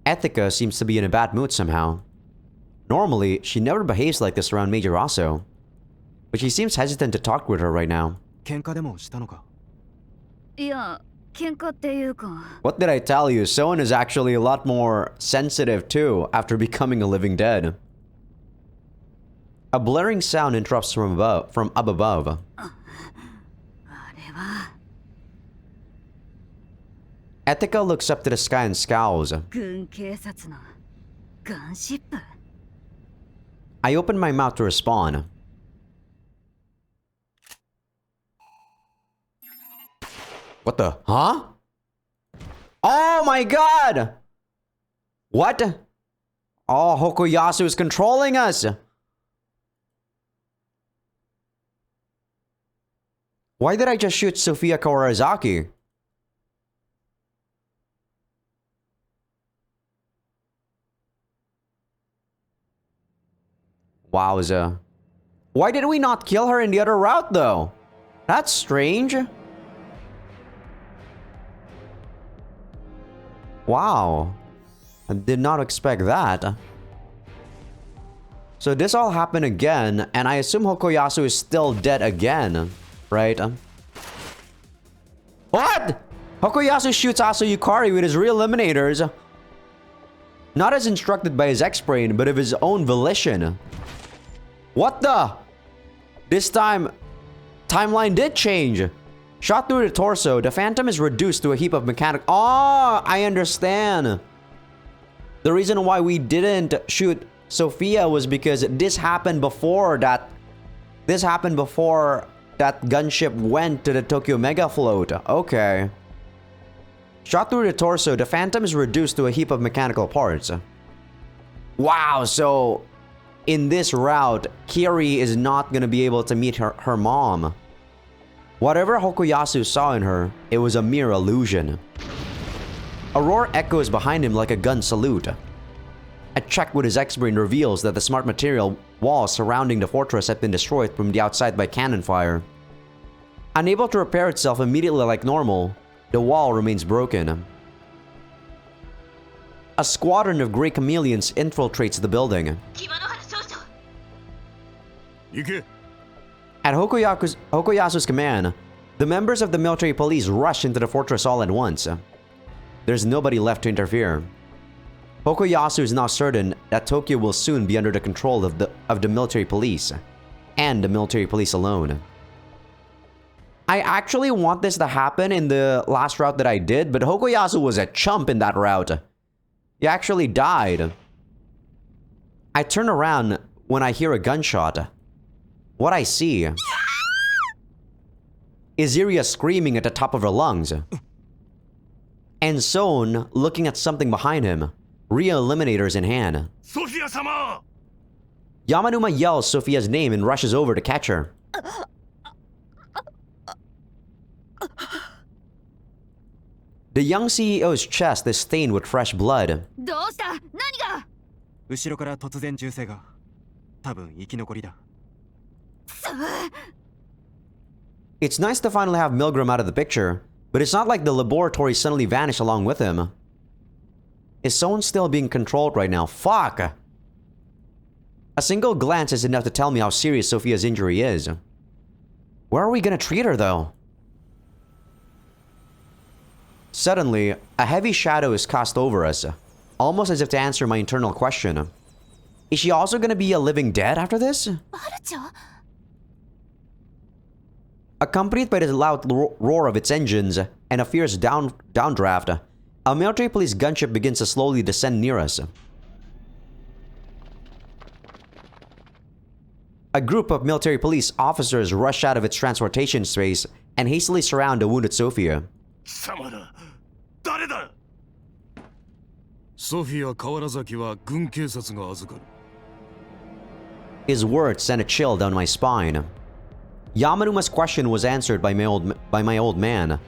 Ethica seems to be in a bad mood somehow. Normally, she never behaves like this around Major Oso. But she seems hesitant to talk with her right now. 喧嘩でもしたのか？いや、喧嘩っていうか。What did I tell you? Soen is actually a lot more sensitive too after becoming a living dead. A blaring sound interrupts from up above. あれは Ethica looks up to the sky and scowls. 軍警察のガンシップ。I open my mouth to respond. What the? Huh? Oh my god! What? Oh, Hokuyasu is controlling us! Why did I just shoot Sofia Kawarazaki? Wowza. Why did we not kill her in the other route though? That's strange. Wow. I did not expect that. So this all happened again, and I assume Hokuyasu is still dead again, right? What? Hokuyasu shoots Aso Yukari with his re-eliminators. Not as instructed by his ex-brain, but of his own volition. What the? This time, timeline did change. Shot through the torso, the Phantom is reduced to a heap of mechanic. Oh, I understand. The reason why we didn't shoot Sophia was because this happened before that. This happened before that gunship went to the Tokyo Mega Float. Okay. Shot through the torso, the Phantom is reduced to a heap of mechanical parts. Wow, so in this route, Kiri is not gonna be able to meet her mom. Whatever Hokuyasu saw in her, it was a mere illusion. A roar echoes behind him like a gun salute. A check with his X-brain reveals that the smart material walls surrounding the fortress have been destroyed from the outside by cannon fire. Unable to repair itself immediately like normal, the wall remains broken. A squadron of grey chameleons infiltrates the building. At Hokoyasu's command, The members of the military police rush into the fortress all at once. There's nobody left to interfere. Hokuyasu is now certain that Tokyo will soon be under the control of the military police, and the military police alone. I actually want this to happen in the last route that I did, but Hokuyasu was a chump in that route. He actually died. I turn around when I hear a gunshot. What I see is Iria screaming at the top of her lungs, and Son looking at something behind him, real eliminators in hand. Sophia-sama! Yamanuma yells Sophia's name and rushes over to catch her. The young CEO's chest is stained with fresh blood. どうした？何が？後ろから突然銃声が。多分生き残りだ。It's nice to finally have Milgram out of the picture, but it's not like the laboratory suddenly vanished along with him. Is someone still being controlled right now? Fuck! A single glance is enough to tell me how serious Sophia's injury is. Where are we gonna treat her though? Suddenly, a heavy shadow is cast over us, almost as if to answer my internal question. Is she also gonna be a living dead after this? バルちゃん Accompanied by the loud roar of its engines and a fierce downdraft, a military police gunship begins to slowly descend near us. A group of military police officers rush out of its transportation space and hastily surround the wounded Sophia. 貴様だ。誰だ？ソフィア・河原崎は軍警察が預かる。His words sent a chill down my spine. Yamanuma's question was answered by my old man,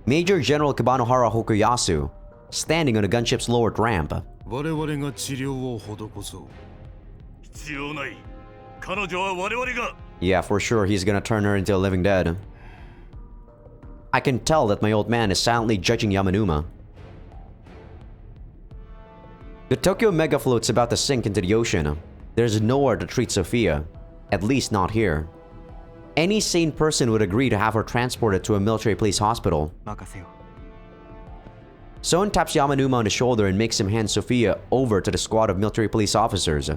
Major General Kabanohara Hokuyasu, standing on the gunship's lowered ramp. 我々が治療を施そう。必要ない。彼女は我々が。Yeah, for sure he's gonna turn her into a living dead. I can tell that my old man is silently judging Yamanuma. The Tokyo Mega float's about to sink into the ocean. There's nowhere to treat Sophia, at least not here. Any sane person would agree to have her transported to a military police hospital. 任せよ。 Son taps Yamanuma on the shoulder and makes him hand Sophia over to the squad of military police officers.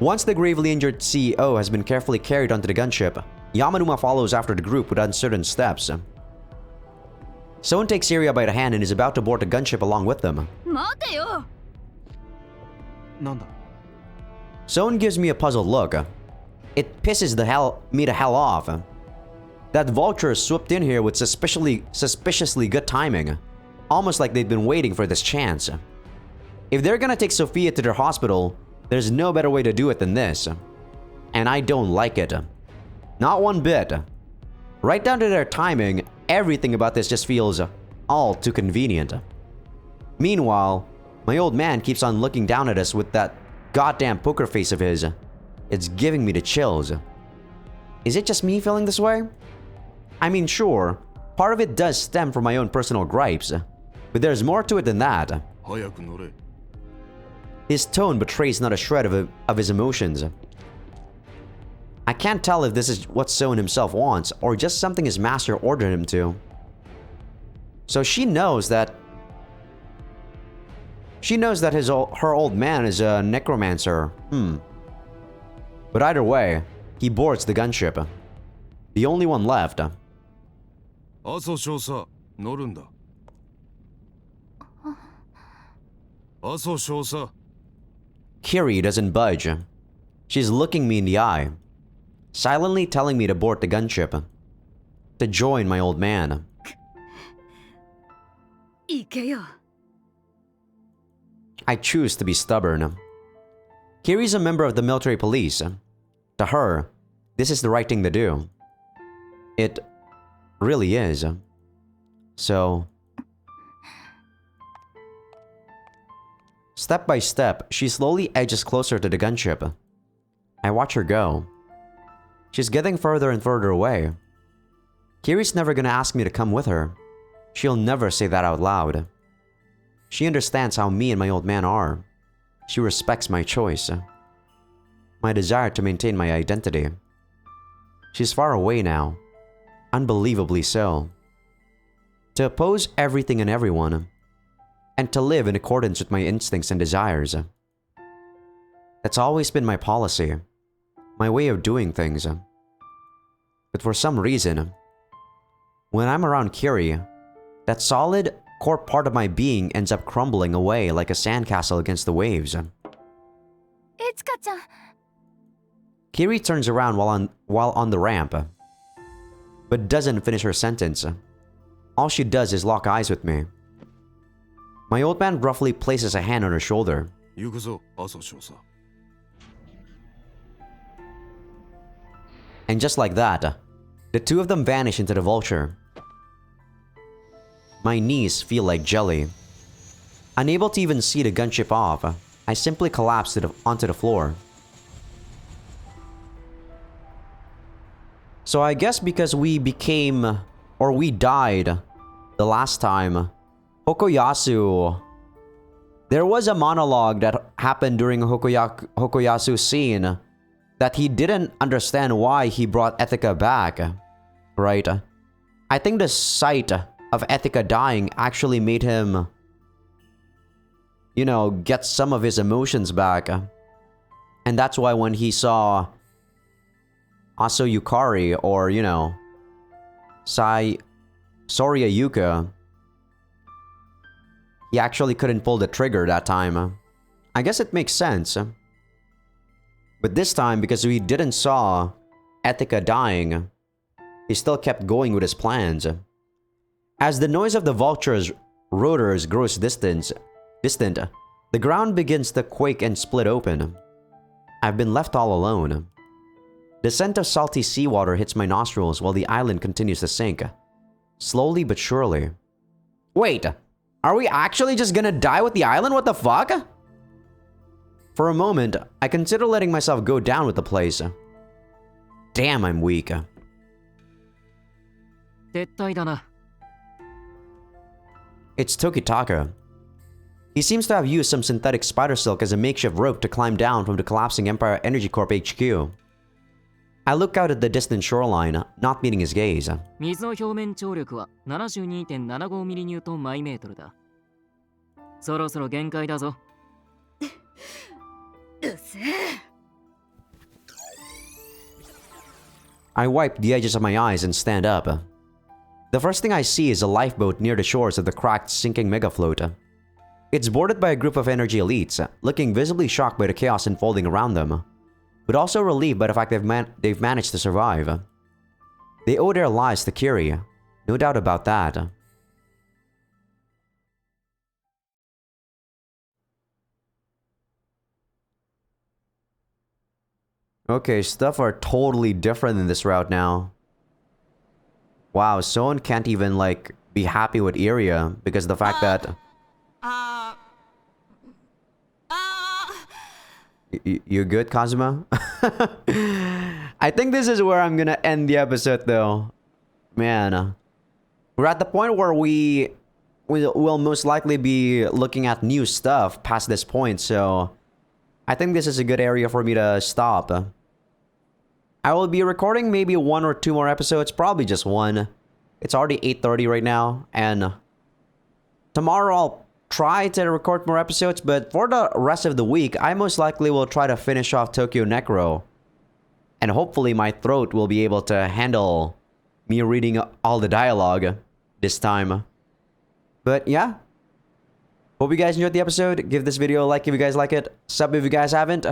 Once the gravely injured CEO has been carefully carried onto the gunship, Yamanuma follows after the group with uncertain steps. Son takes Iria by the hand and is about to board the gunship along with them. 待てよ。なんだ？ Son gives me a puzzled look. It pisses me the hell off. That vulture swooped in here with suspiciously good timing, almost like they'd been waiting for this chance. If they're gonna take Sophia to their hospital, there's no better way to do it than this. And I don't like it. Not one bit. Right down to their timing, everything about this just feels all too convenient. Meanwhile, my old man keeps on looking down at us with that goddamn poker face of his. It's giving me the chills. Is it just me feeling this way? I mean, sure, part of it does stem from my own personal gripes, but there's more to it than that. 早く乗れ。 His tone betrays not a shred of his emotions. I can't tell if this is what Son himself wants, or just something his master ordered him to. So she knows that her old man is a necromancer. But either way, he boards the gunship. The only one left. 阿蘇少佐、乗るんだ。阿蘇少佐。 Kiri doesn't budge. She's looking me in the eye, silently telling me to board the gunship, to join my old man. 行けよ。 I choose to be stubborn. Kiri's a member of the military police. To her, this is the right thing to do. It really is. So, step by step, she slowly edges closer to the gunship. I watch her go. She's getting further and further away. Kiri's never gonna ask me to come with her. She'll never say that out loud. She understands how me and my old man are. She respects my choice. My desire to maintain my identity. She's far away now. Unbelievably so. To oppose everything and everyone, and to live in accordance with my instincts and desires. That's always been my policy, my way of doing things. But for some reason, when I'm around Kiri, that solid core part of my being ends up crumbling away like a sandcastle against the waves. いつかちゃん Kiri turns around while on the ramp, but doesn't finish her sentence. All she does is lock eyes with me. My old man roughly places a hand on her shoulder. 行くぞ、阿蘇少佐。 And just like that, the two of them vanish into the vulture. My knees feel like jelly. Unable to even see the gunship off, I simply collapse onto the floor. So I guess because we died the last time, Hokoyasu... There was a monologue that happened during Hokoyasu's scene that he didn't understand why he brought Ethica back, right? I think the sight of Ethica dying actually made him, you know, get some of his emotions back. And that's why when he saw Aso Yukari or, you know, Soria Yuka, he actually couldn't pull the trigger that time. I guess it makes sense. But this time, because we didn't saw Ethica dying, he still kept going with his plans. As the noise of the vulture's rotors grows distant, the ground begins to quake and split open. I've been left all alone. The scent of salty seawater hits my nostrils while the island continues to sink. Slowly but surely. Wait! Are we actually just gonna die with the island? What the fuck? For a moment, I consider letting myself go down with the place. Damn, I'm weak. 撤退だな。 It's Tokitaka. He seems to have used some synthetic spider silk as a makeshift rope to climb down from the collapsing Empire Energy Corp HQ. I look out at the distant shoreline, not meeting his gaze. 水の表面張力は 72.75 ミリニュートン毎メートルだ。そろそろ限界だぞ。うせえ。 I wipe the edges of my eyes and stand up. The first thing I see is a lifeboat near the shores of the cracked, sinking megafloat. It's boarded by a group of energy elites, looking visibly shocked by the chaos unfolding around them, but also relieved by the fact they've managed to survive. They owe their lives to Kiri, no doubt about that. Okay, stuff are totally different in this route now. Wow, someone can't even, like, be happy with Iria because of the fact that... You good, Kazuma? I think this is where I'm gonna end the episode, though. Man. We're at the point where we'll most likely be looking at new stuff past this point, so... I think this is a good area for me to stop. I will be recording maybe 1 or 2 more episodes, probably just 1. It's already 8:30 right now, and tomorrow I'll try to record more episodes, but for the rest of the week, I most likely will try to finish off Tokyo Necro. And hopefully my throat will be able to handle me reading all the dialogue this time. But yeah. Hope you guys enjoyed the episode. Give this video a like if you guys like it. Sub if you guys haven't.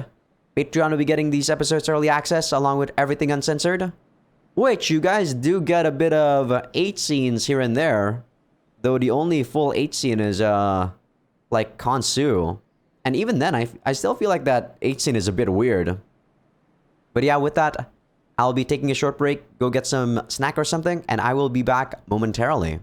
Patreon will be getting these episodes early access along with everything uncensored. Which you guys do get a bit of 8 scenes here and there. Though the only full 8 scene is like Kansu. And even then I still feel like that 8 scene is a bit weird. But yeah, with that, I'll be taking a short break, go get some snack or something, and I will be back momentarily.